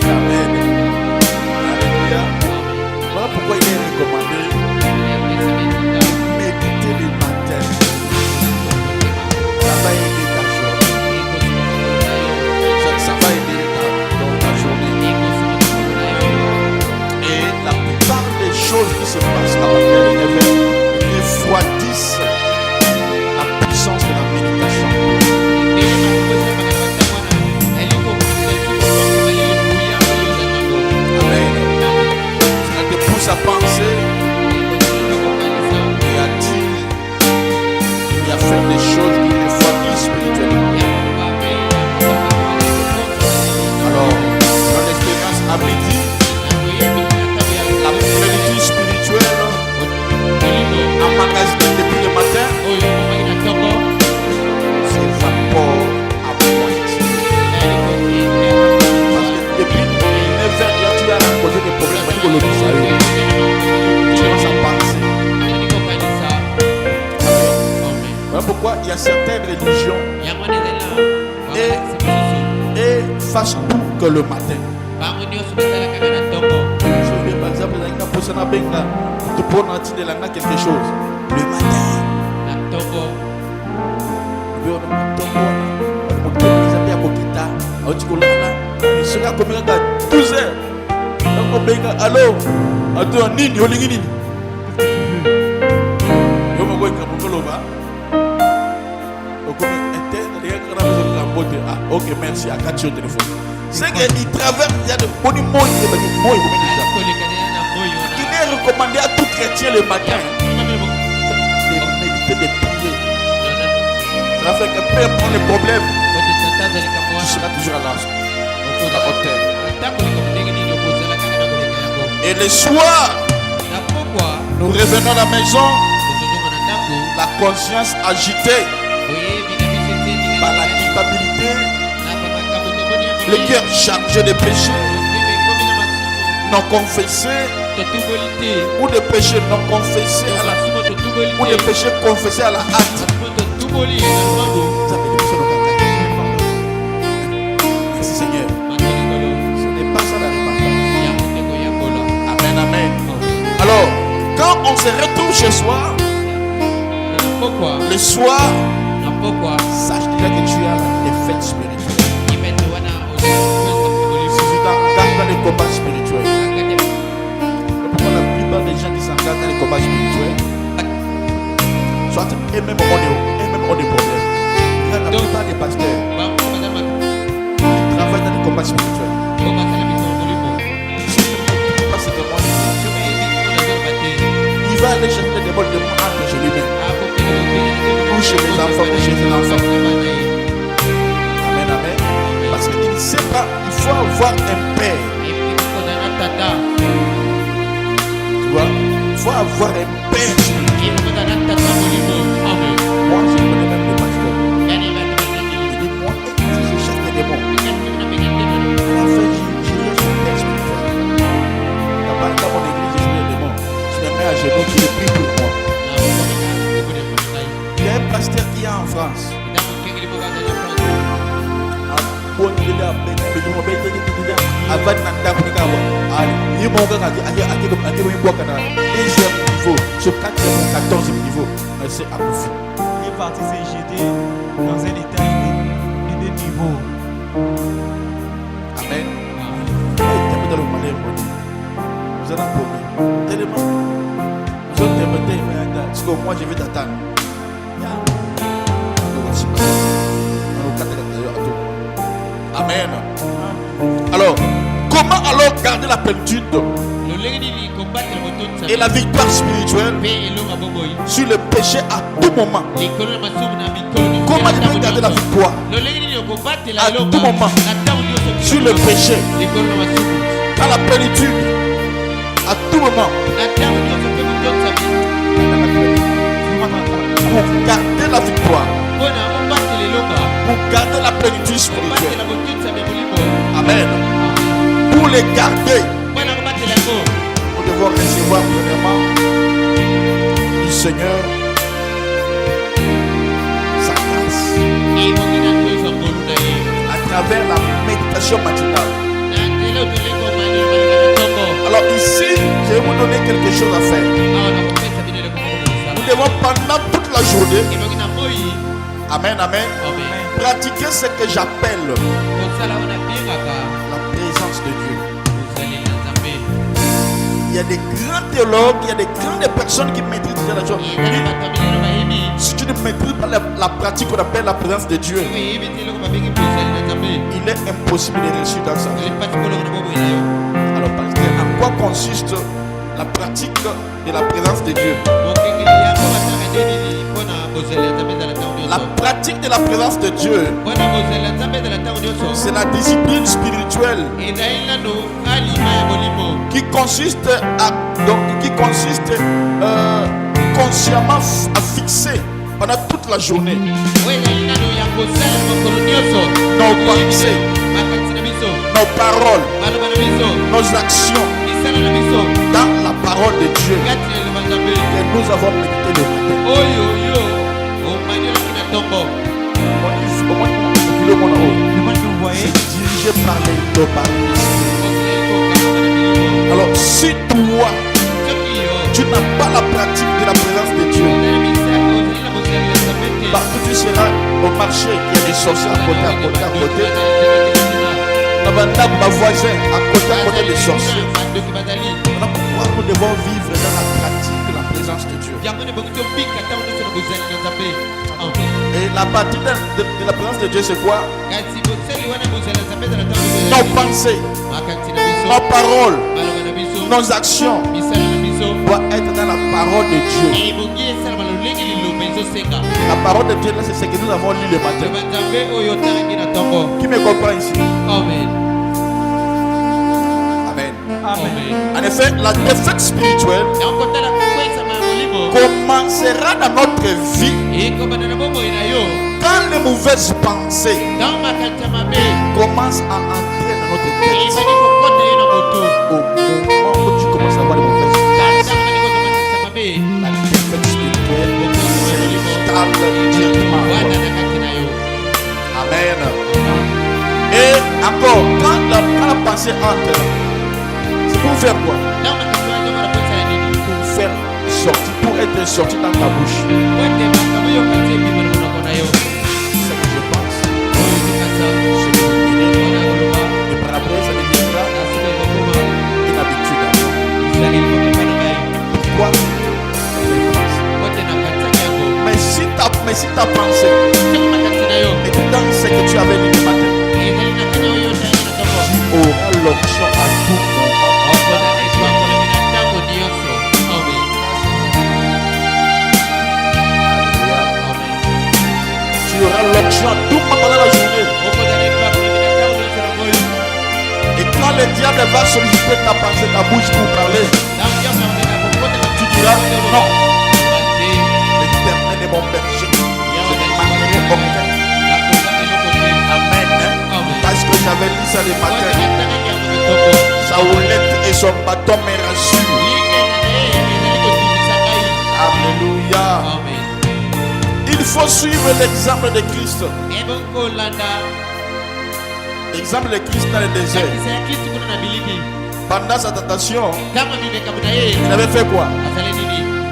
Amen. Alléluia. Voilà pourquoi il est recommandé méditer le matin. Ça va aider ta journée. Ça va aider ta journée. Et la plupart des choses qui se passent à partir de 9h, les fois 10 la puissance de la méditation. Amen. Ça te pousse à penser et à dire et à faire des choses qui te forment spirituellement. Alors, dans l'expérience à midi, la plénitude spirituelle emmagasinée depuis le matin s'évapore à moitié. Parce que depuis 9h, tu as posé des problèmes, tu commences à penser. Voilà pourquoi il y a certaines religions et fassent tout que le matin. Par exemple, tu prends quelque chose le matin. Il sera combien à 12h. Allô, attends, Nini, Olingini. Ok, merci à 4 au téléphone. C'est qu'il traverse, il y a de bons mots qui est recommandé à tout chrétien le matin de méditer, de prier. Ça fait que peu importe les problèmes, tu seras toujours à la hauteur. Et le soir, nous revenons à la maison, la conscience agitée par la culpabilité, le cœur chargé de péchés non confessés ou de péchés non confessés ou de péchés confessés à la hâte. Merci Seigneur. Ce n'est pas ça la repentance. Amen, amen. Alors, quand on se retrouve chez soi, le soir, sache déjà que tu as la défaite spirituelle. Si tu t'engages dans les combats spirituels, pourquoi la plupart des gens qui s'engagent dans les combats spirituels, soit eux-mêmes ont des problèmes. Regarde la plupart des pasteurs, ils travaillent dans les combats spirituels. Il va aller chercher des démons entre chez lui-même. Ou chez les enfants, ou chez les enfants. Amen, amen. Parce qu'il ne sait pas, il faut avoir un père. Tu vois, il faut avoir un père. Moi, je connais même les pasteurs. Il dit, moi, je cherche des démons. À la fin, je cherche un père spirituel. Dans mon église, je cherche des démons. Je me mets à genoux, qui prie pour moi. Il y a un pasteur qui est en France. Sur 14e niveau, c'est à bouffer. Il est parti se jeter dans un état de niveau. Amen. Vous allez en tellement. Vous allez moi je vais t'attendre. Amen. Alors, comment alors garder la plénitude? Et la victoire spirituelle sur le péché à tout moment. Comment tu peux garder la victoire à tout moment sur le péché, à la plénitude, à tout moment. Pour garder la victoire, pour garder la plénitude spirituelle. Amen. Pour les garder, nous devons recevoir premièrement du Seigneur sa grâce à travers la méditation matinale. Alors ici, je vais vous donner quelque chose à faire. Nous devons pendant toute la journée, amen, amen, pratiquer ce que j'appelle la présence de Dieu. Il y a des grands théologues, il y a des grandes personnes qui maîtrisent déjà la chose. Si tu ne maîtrises pas la pratique qu'on appelle la présence de Dieu, il est impossible de réussir dans ça. Alors, en quoi consiste la pratique de la présence de Dieu? La pratique de la présence de Dieu, c'est la discipline spirituelle qui consiste consciemment à fixer pendant toute la journée nos pensées, nos paroles, nos actions dans la parole de Dieu que nous avons médité le matin. Dirigé par l'esprit. Alors si toi tu n'as pas la pratique de la présence de Dieu, partout tu seras au marché, il y a des sorciers à côté, à côté, à côté. Ma voisin à côté des sorciers. Voilà pourquoi nous devons vivre dans la pratique de la présence de Dieu. Et la pratique de la présence de Dieu, c'est quoi? Nos pensées, nos paroles, nos actions doivent être dans la parole de Dieu. La parole de Dieu, c'est ce que nous avons lu le matin. Qui me comprend ici? Amen. Amen. En effet, la défaite spirituelle commencera dans notre vie quand les mauvaises pensées commencent à entrer dans notre tête. Au moment où tu commences à avoir les mauvaises pensées, la défaite spirituelle s'installe directement. Amen. Et encore, quand la pensée entre, c'est pour faire quoi? Pour faire sortir, pour être sorti dans ta bouche. C'est ce que je pense. Ce que je dirais. Et par après, ça deviendra une habitude. Pourquoi? Mais si ta pensée est dans ce que tu avais dit le matin, tu auras l'option à tout moment. Tu auras l'option à tout moment pendant la journée. Et quand le diable va solliciter ta pensée, ta bouche pour parler, tu diras non. L'éternel est mon berger. Je ne manquerai aucun. Amen. Parce que j'avais dit ça le matin. Sa houlette et son bâton me rassurent. Alléluia. Il faut suivre l'exemple de Christ. L'exemple de Christ dans le désert. Pendant sa tentation, il avait fait quoi?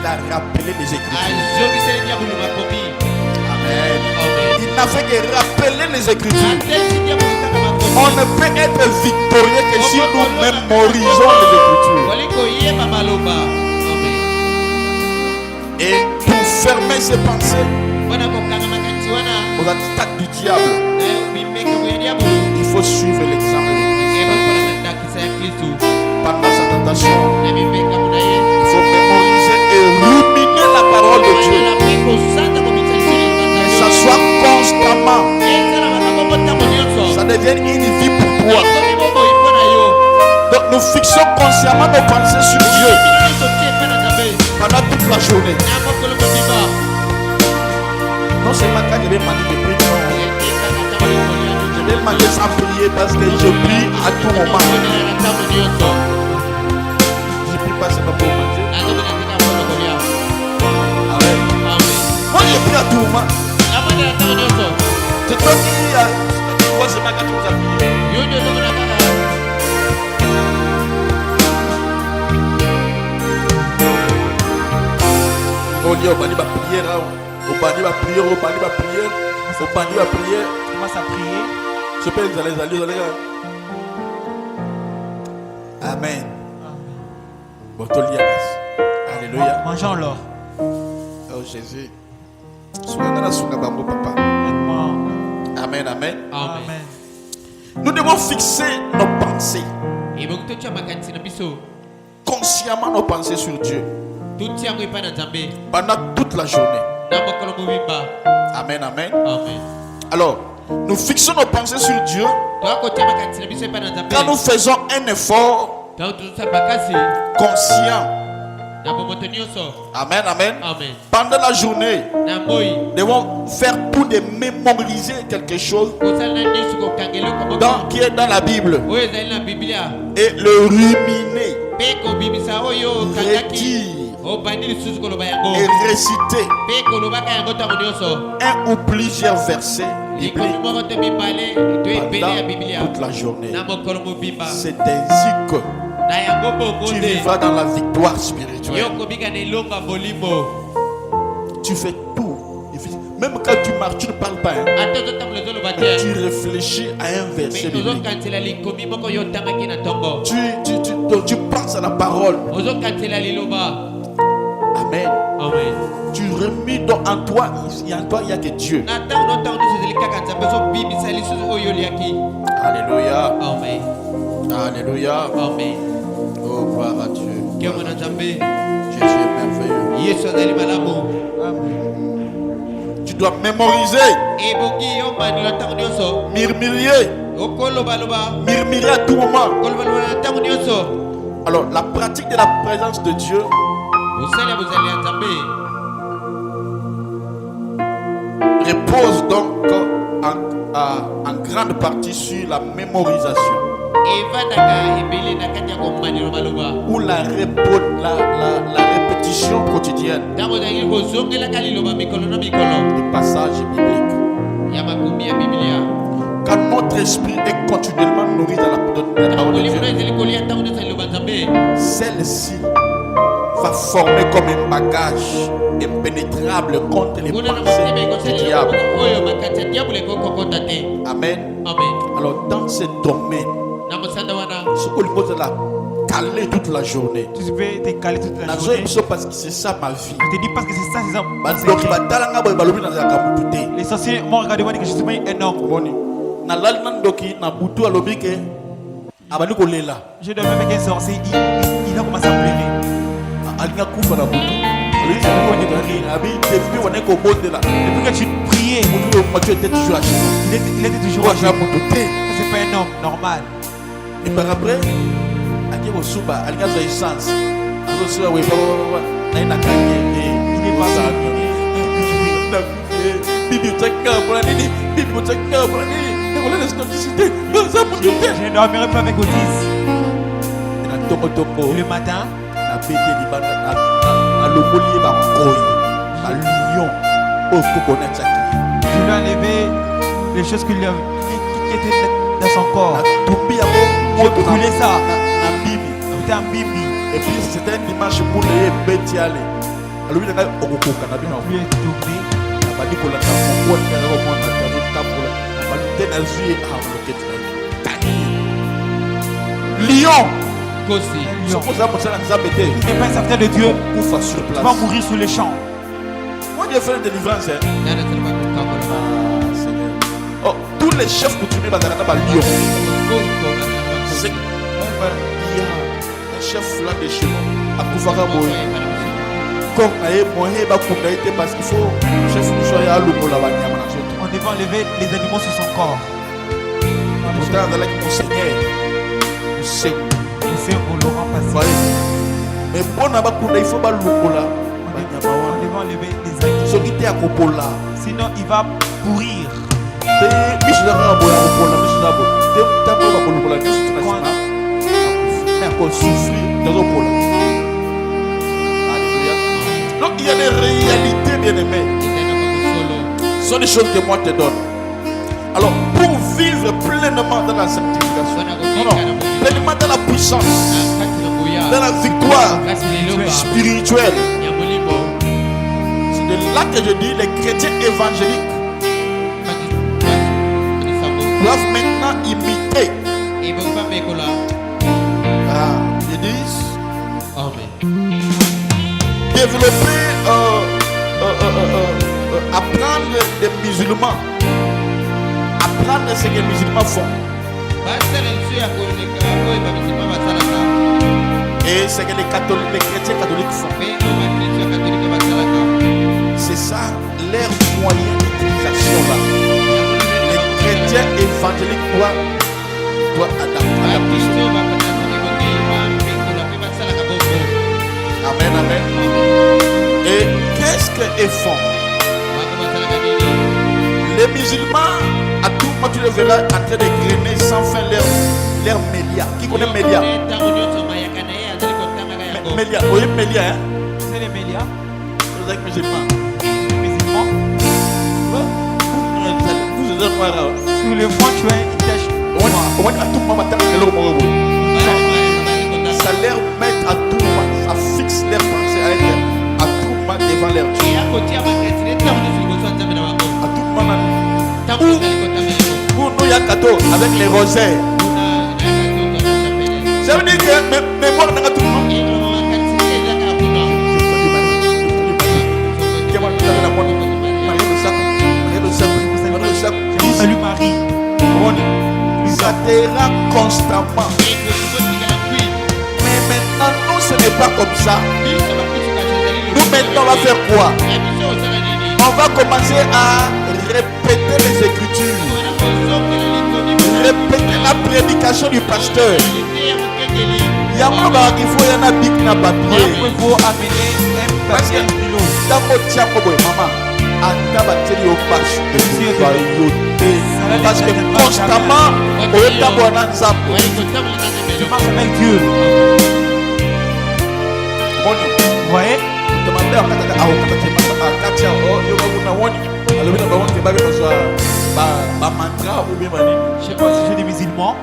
Il a rappelé les Écritures. Amen. Il n'a fait que rappeler les Écritures. On ne peut être victorieux que si nous mémorisons les Écritures. Et pour fermer ses pensées aux attaques du diable, il faut suivre l'exemple de Christ. Pendant sa alimentation. Il faut mémoriser et ruminer la parole de Dieu. Que ça soit constamment. Ça devienne une vie pour toi. Donc nous fixons consciemment nos pensées sur Dieu pendant toute la journée. Non seulement quand je vais manger de prier, je vais manger sans prier parce que je prie à tout moment. Je prie pas seulement pour manger. Amen. Moi je prie à tout moment. C'est toi qui vois seulement quand tu vous as prié. On dit, on va prière, on va prière, on va prière, on va prière. Commence à prier. Je peux les aller. Amen. Alléluia. Mangeons l'or. Oh Jésus. Papa. Amen, amen. Amen. Nous devons fixer nos pensées. Consciemment nos pensées sur Dieu. Pendant toute la journée. Amen, amen. Alors, nous fixons nos pensées sur Dieu quand nous faisons un effort conscient. Amen, amen. Pendant la journée, nous devons faire tout de mémoriser quelque chose qui est dans la Bible et le ruminer, redire et réciter un ou plusieurs versets bibliques pendant toute la journée. C'est ainsi que tu vivras dans la victoire spirituelle. Tu fais tout. Même quand tu marches, tu ne parles pas. Tu réfléchis à un verset biblique. Tu penses à la parole. Amen. Tu remis en toi, il n'y a que Dieu. Alléluia. Alléluia. Oh, gloire à Dieu. Jésus est merveilleux. Tu dois mémoriser. Murmurer à tout moment. Alors, la pratique de la présence de Dieu repose donc en grande partie sur la mémorisation ou la répétition quotidienne des passages bibliques. Quand notre esprit est continuellement nourri dans la parole de Dieu, celle-ci va former comme un bagage impénétrable contre les pensées du diable. Amen. Alors dans ce domaine, ce que le là caler toute la journée. Tu peux te caler toute la journée. Parce que c'est ça ma vie. Je te dis parce que c'est ça, les sorciers m'ont regardé moi que je suis un homme. Je devais avec un sorcier, il a commencé à pleurer. Depuis que tu priais, il était toujours à genoux. C'est pas un homme normal. Et par après, il est je ne dormirai pas avec Otis. Le matin, je lui ai enlevé les choses qui étaient dans son corps. Je brûlais ça. C'était un bibi. Et puis c'était un dimanche pour les bêtises. Alors il a tourné. Lion. Tu n'es pas un serviteur de Dieu. Tu vas mourir sur les champs. Moi j'ai fait une délivrance. Oh, tous les chefs coutumiers vont dans lion. C'est chef là de chez nous, à Koufara Boy. Comme naïe, moi, il va couper parce qu'il faut chef nous soit à l'eau là-bas. On devait enlever les animaux sur son corps. Pourtant, dans la qui Seigneur, nous sommes. Nous sommes au Laurent passé. Mais bon, il faut pas l'eau là. On devait enlever les animaux. Sinon, il va pourrir. Donc il y a des réalités, bien aimés. Ce sont des choses que moi te donne. Alors pour vivre pleinement dans la sanctification, pleinement dans la puissance, dans la victoire spirituelle, c'est de là que je dis les chrétiens évangéliques doivent maintenant imiter. Ils disent développer, apprendre des musulmans, apprendre ce que les musulmans font et ce que les chrétiens catholiques font. C'est ça leur moyen d'utilisation là. Les chrétiens évangéliques doivent adapter. Amen, amen. Et qu'est-ce qu'ils font? Les musulmans, à tout moment tu les verras en train de grainer sans fin leur mélia. Qui connaît mélia? Mélia, oui, mélia, hein? C'est les mélias. Vous êtes musulmans. Musulmans. Vous êtes noirs. Sur le front, tu as une tache. Ça leur met à tout moment, ça fixe leur pensée à être à tout moment devant leur Dieu. À tout moment. Pour nous, il y a cadeau avec les rosaires. Ça veut dire que mes morts n'ont tout le monde. Salut Marie. Ça t'ira constamment. Mais maintenant, nous, ce n'est pas comme ça. Nous, maintenant, on va faire quoi? On va commencer à répéter les Écritures. Répéter la prédication du pasteur. Il y a un il faut y en a big na papier. Il faut amener un papier stylo. Maman, parce que constamment, tu marches avec Dieu. Vous voyez? Je sais pas si j'ai des musulmans.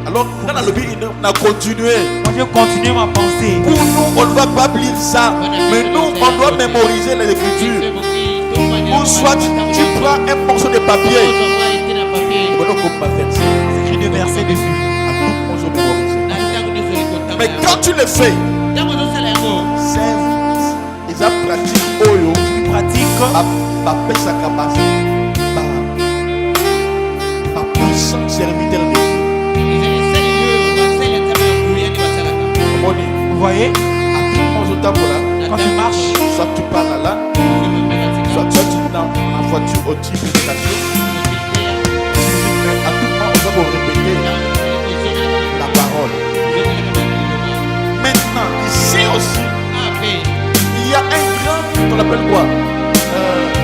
Alors, on a continué. Moi, je vais continuer ma pensée. Pour nous, on ne va pas lire ça. Mais nous, on doit mémoriser les Écritures. Ou soit tu prends un morceau de papier. C'est écrit des versets dessus. Mais quand tu le fais, ils pratiquent Oyo. Ils pratiquent. Puissant serviteur de Dieu. Vous voyez? Quand tu marches, soit tu parles là, soit tu es dans la voiture au type d'éducation. À tout moment, on va vous répéter la parole. Maintenant, ici aussi, il y a un grand, on l'appelle quoi?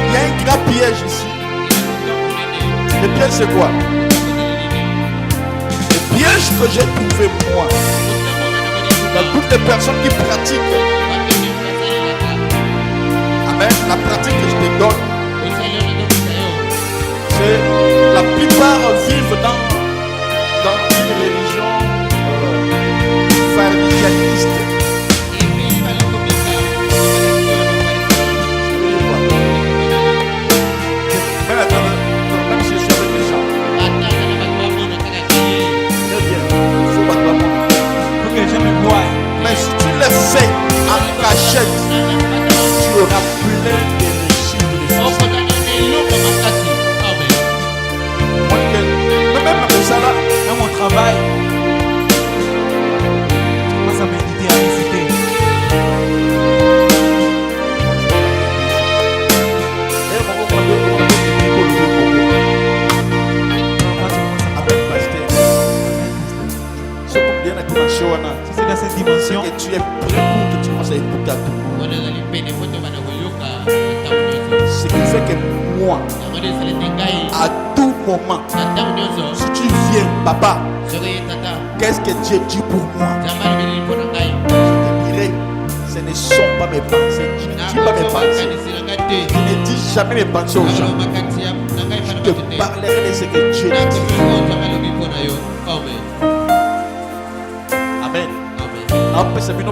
Il y a un grand piège ici. Le piège, c'est quoi? Le piège que j'ai trouvé moi, dans toutes les personnes qui pratiquent, amen, la pratique que je te donne, c'est la plupart vivent dans une religion pharisianiste. Même si je suis avec les gens, faut que les gens me voient. mais si tu le fais fait que moi, à tout moment, si tu viens, papa, qu'est-ce que Dieu dit pour moi? Je te dirai, ce ne sont pas mes pensées. Je ne dis pas mes pensées. Je ne dis jamais mes pensées aux gens. Je te parlerai de ce que Dieu dit. Amen. Je vous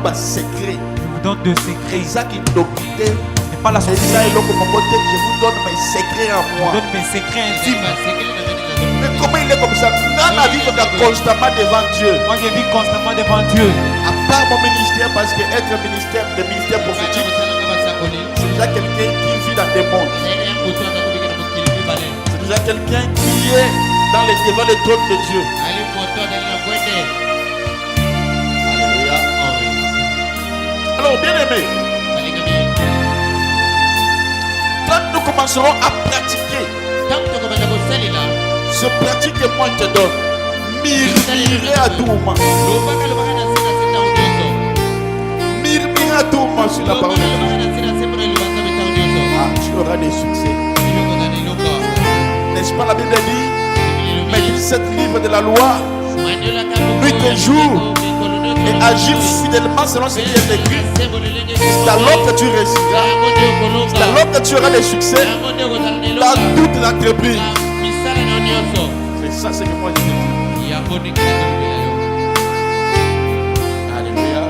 donne deux secrets. Ce n'est pas la sortie. Je vous donne mes secrets en moi. Je donne mes secrets intimes. Mais comment il est comme ça? Dans la vie, on est constamment devant Dieu. Moi, je vis constamment devant Dieu. À part mon ministère, parce que être le ministère prophétique, c'est déjà quelqu'un qui vit dans des mondes. C'est déjà quelqu'un qui est devant le trône de Dieu. Alléluia. Alors, bien aimé, quand nous commencerons à pratiquer ce pratique que moi je te donne, murmurer à tout moment. Murmurer à tout moment sur la parole de Dieu. Ah, tu auras des succès. N'est-ce pas la Bible dit, médite 7 livres de la loi, nuit et jour, et agir fidèlement selon ce qui est écrit. C'est alors que tu réussiras. C'est alors que tu auras des succès dans toute l'entreprise. C'est ça, c'est que moi je te dis. Alléluia.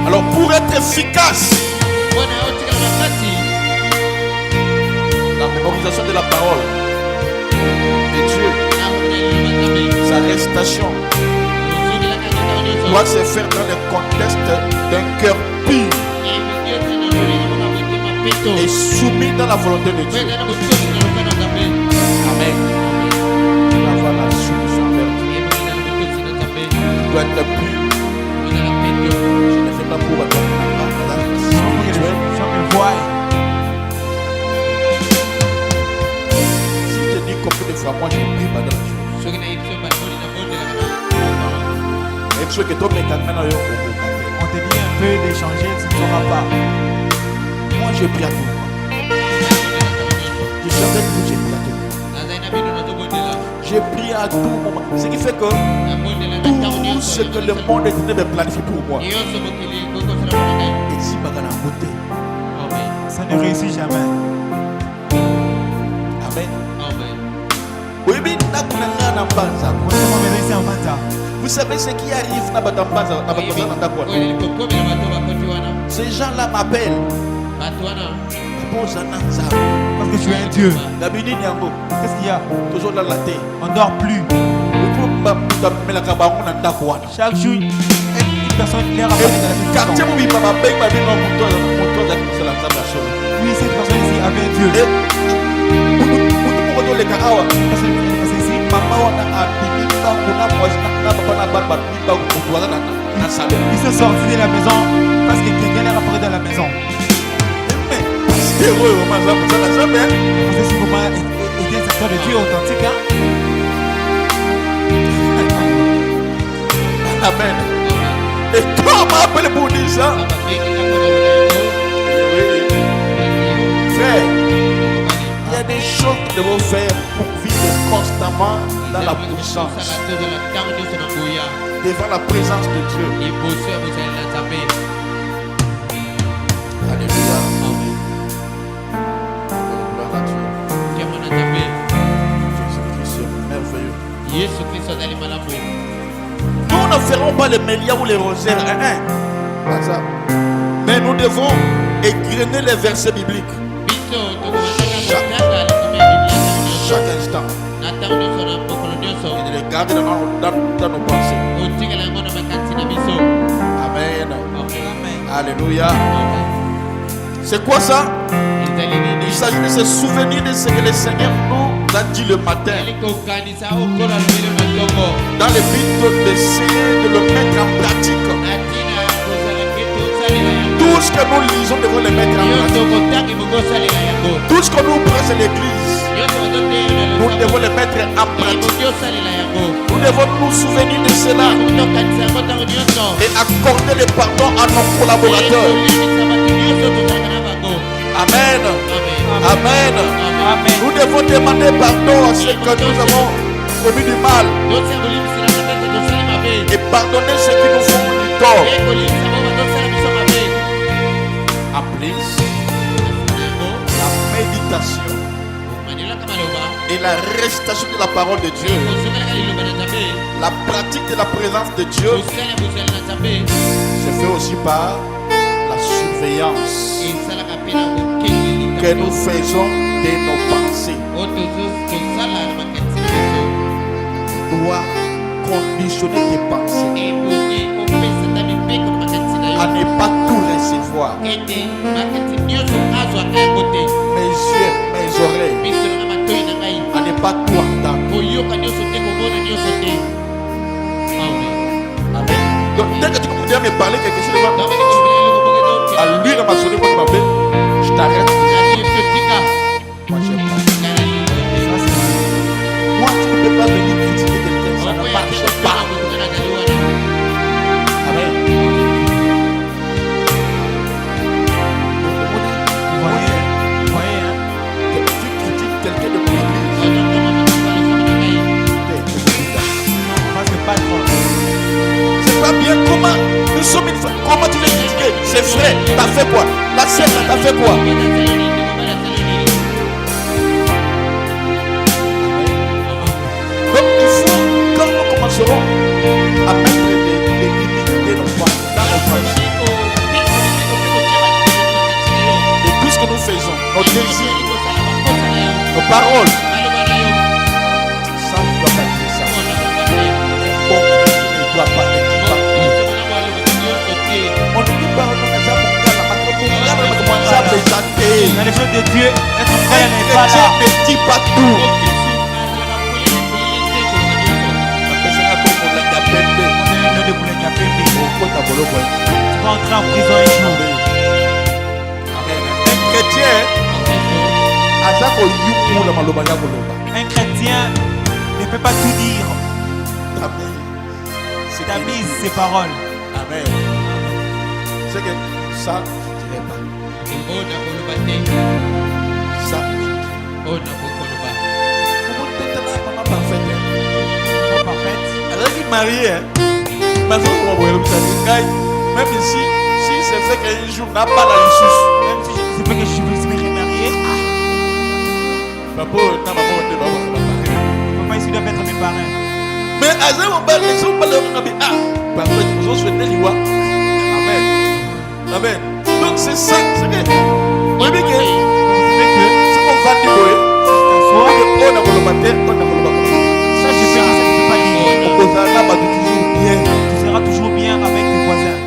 Alors pour être efficace, la mémorisation de la parole de Dieu, sa récitation doit se faire dans le contexte d'un cœur pur et soumis dans la volonté de Dieu. Amen. Tu vas avoir la solution vers Dieu. Tu dois être pur. Je ne fais pas pour attendre la spirituelle. Si je dis combien de fois, moi je prie pendant la journée. Et tu veux que toi, on te dit un peu d'échanger, tu ne sauras pas. Moi je prie à tout. Je suis avec vous, je prie à tout. Je prie à tout moment. Ce qui fait que tout ce que le monde est en train de planifier pour moi, et si bagana côté, ça ne réussit jamais. Amen. Oui, mais vous savez ce qui arrive dans ces gens-là m'appellent. Parce que tu es un Dieu. Qu'est-ce qu'il y a? Toujours dans la tête. On ne dort plus. Chaque jour, une personne l'air apparaît dans la maison. Oui, cette personne ici avait Dieu. Ils sont sortis de la maison parce que quelqu'un l'air apparaît dans la maison. C'est heureux, parce que si vous êtes un secteur de Dieu authentique, hein? Amen. Et comment appelle pour dire ça? Frère, il y a des choses que nous devons faire pour vivre constamment dans la puissance, devant la présence de Dieu. Alléluia. Nous ne ferons pas les mélias ou les rosaires, pas ça. Mais nous devons égrener les versets bibliques chaque instant et de les garder dans nos pensées. Amen. Alléluia. C'est quoi ça? Il s'agit de se souvenir de ce que le Seigneur nous a dit le matin, dans le but d'essayer de le mettre en pratique. Tout ce que nous lisons, nous devons le mettre en pratique. Tout ce que nous prêchons l'église, nous devons le mettre en pratique. Nous devons nous souvenir de cela et accorder le pardon à nos collaborateurs. Amen. Amen. Nous devons demander pardon à ceux que nous avons commis du mal. Et pardonner ceux qui nous font du tort. Appelez la méditation et la récitation de la parole de Dieu, la pratique de la présence de Dieu se fait aussi par la surveillance que nous faisons de nos pensées. On doit conditionner tes pensées à ne pas tout recevoir. Mes yeux, mes oreilles, à ne pas tout entendre. Amen. Donc dès que tu commences à me parler quelque chose, à lui dans ma soirée, moi je t'arrête. Moi j'aime pas. Moi tu ne peux pas venir critiquer quelqu'un, ça ne marche pas. Amen. Vous voyez, hein? Tu critiques quelqu'un de mon église. C'est pas bien. Comment nous sommes une femme? Comment tu veux critiquer? C'est vrai, t'as fait quoi? La scène, t'as fait quoi? Donc il faut, quand nous commencerons à mettre des limites de nos femmes, dans nos familles, et tout ce que nous faisons, nos désirs, nos paroles, ça ne doit pas dire ça. Bon, ne doit pas être ça. On ne dit pas, dans les choses de Dieu, être vrai n'est pas là. Ne dit pas tout. Tu vas entrer en prison un jour. Un chrétien ne peut pas tout dire. Tamise ses paroles. Amen. C'est que ça, je ne dirais pas. Ça, maman parfaite. Elle a dit mariée. Même si c'est fait qu'un jour n'a pas la ressource. Même si c'est fait que je suis marié. Papa ici doit être mes parents. Mais à ce moment-là, les gens parlent de parfait, nous allons souhaiter l'Iwa. Amen. Amen. Donc c'est ça. C'est que. Vous savez que ce qu'on va dire, on a le matin, on a le matin. Ça, je peux dire, ça ne peut pas dire. Tu seras toujours bien avec tes voisins.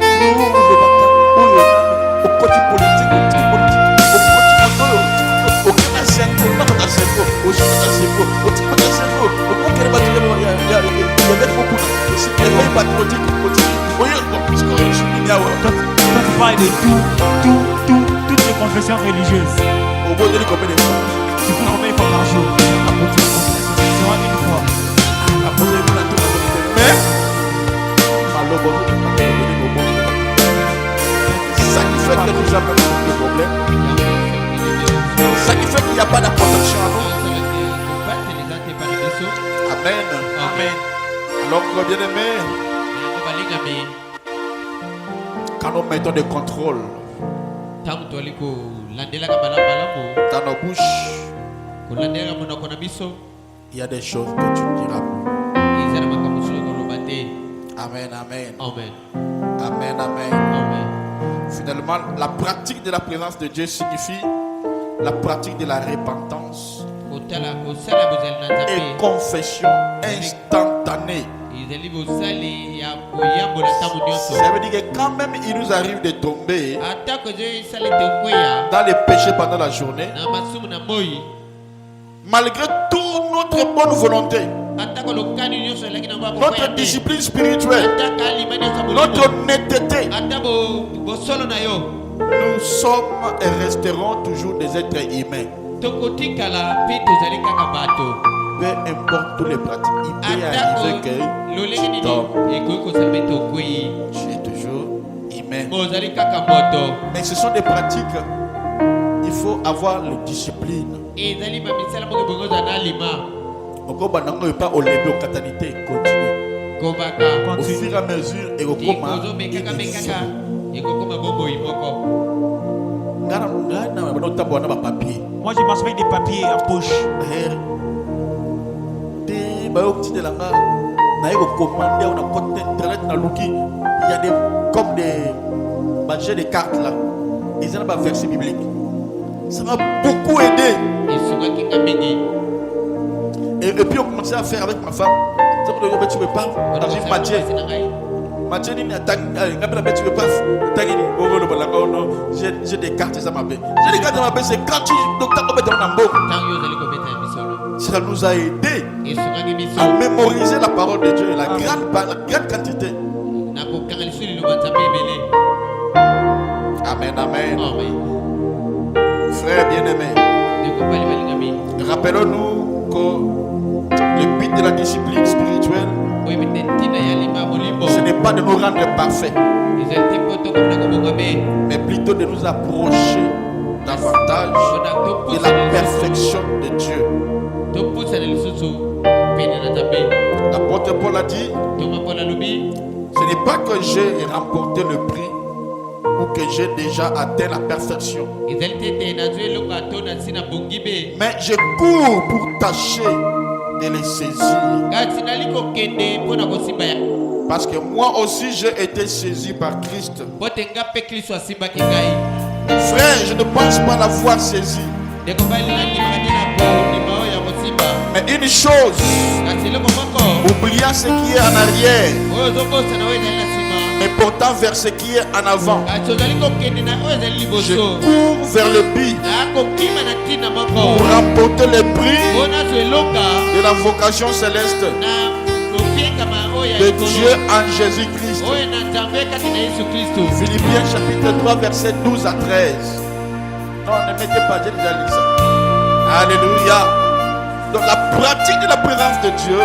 Au côté politique, tu parles de toutes les confessions religieuses. Au bout de combien de fois? Tu peux combien de fois par jour? Une fois. Mais ça qui fait que nous avons des problèmes. Ça qui fait qu'il n'y a pas de protection à nous. Amen. Amen. Alors, bien aimé, quand nous mettons des contrôles dans nos bouches, il y a des choses que tu diras. Amen, amen. Amen. Amen, amen. Finalement, la pratique de la présence de Dieu signifie la pratique de la repentance et confession instantanée. Ça veut dire que quand même il nous arrive de tomber dans les péchés pendant la journée, malgré toute notre bonne volonté, notre discipline spirituelle, notre honnêteté, nous sommes et resterons toujours des êtres humains. Peu importe toutes les pratiques, il peut arriver que tu tombes. Tu es toujours humain. Mais ce sont des pratiques. Il faut avoir la discipline. Au fur et à mesure, et au moi je marche avec des papiers en poche. Il y a des, comme des cartes là. Ils ont un verset biblique. Ça m'a beaucoup aidé. Et puis on commençait à faire avec ma femme. Tu veux pas? Mathieu. Mathieu dit tu veux pas? J'ai des cartes, ça m'appelle. J'ai des cartes, ça m'appelle. C'est quand tu ça nous a aidé à mémoriser la parole de Dieu, la grande quantité. Amen, amen. Frère bien-aimé, rappelons-nous que le but de la discipline spirituelle, ce n'est pas de nous rendre parfaits, mais plutôt de nous approcher davantage de la perfection de Dieu. L'apôtre Paul a dit, ce n'est pas que j'ai remporté le prix ou que j'ai déjà atteint la perfection, mais je cours pour tâcher de les saisir. Parce que moi aussi j'ai été saisi par Christ. Frère, je ne pense pas l'avoir saisi. Mais une chose, oubliant ce qui est en arrière, mais portant vers ce qui est en avant, je cours vers le but pour remporter le prix de la vocation céleste de Dieu en Jésus-Christ. Philippiens chapitre 3 verset 12 à 13. Non, ne mettez pas, j'ai déjà lu ça. Alléluia. Donc la pratique de la présence de Dieu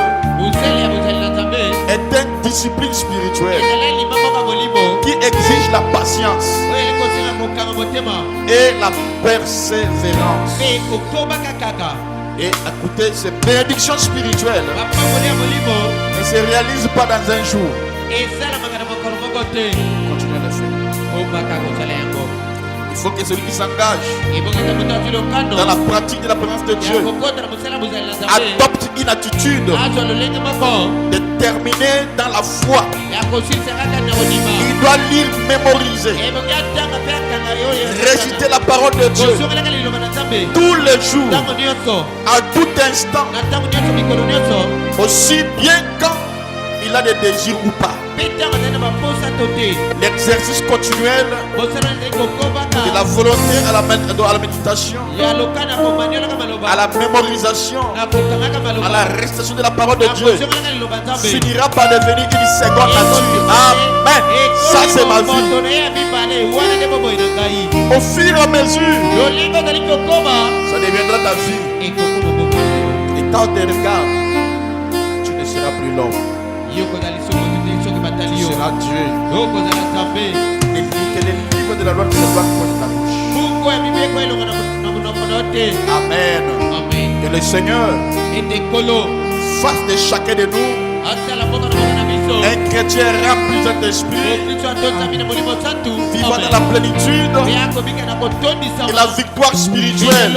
est une discipline spirituelle qui exige la patience et la persévérance. Et écoutez, ces bénédictions spirituelles ne se réalisent pas dans un jour. Continuez à le faire. Il faut que celui qui s'engage dans la pratique de la présence de Dieu adopte une attitude déterminée dans la foi. Il doit lire, mémoriser, réciter la parole de Dieu tous les jours, à tout instant, aussi bien quand il a des désirs ou pas. L'exercice continuel de la volonté à la méditation, à la mémorisation, à la récitation de la parole de Dieu finira par devenir une seconde nature. Amen. Ça c'est ma vie. Au fur et à mesure, ça deviendra ta vie. Et quand tu regardes, tu ne seras plus l'homme. Tu seras Dieu. Et le livre de la loi ne se va point ta bouche. Amen. Que le Seigneur fasse de chacun de nous un chrétien rempli d'esprit, vivant dans la plénitude et la victoire spirituelle.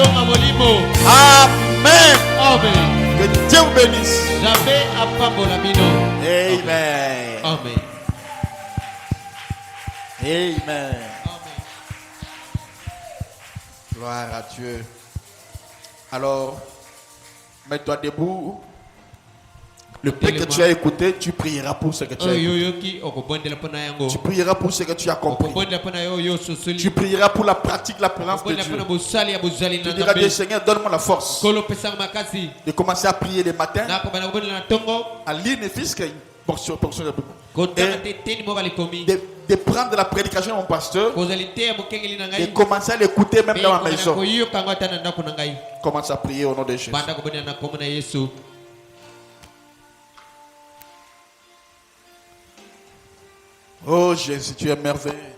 Amen. Que Dieu vous bénisse. Amen. Amen. Amen. Gloire à Dieu. Alors, mets-toi debout. Le peu que tu as écouté, tu prieras pour ce que tu as écouté. Tu prieras pour ce que tu as compris. Tu prieras pour la pratique, la présence de Dieu. Tu diras, Dieu Seigneur, donne-moi la force de commencer à prier le matin, à lire mes fils, portion de prendre la prédication de mon pasteur et commencer à l'écouter même dans ma maison. Commence à prier au nom de Jésus. Oh Jésus, tu es merveilleux.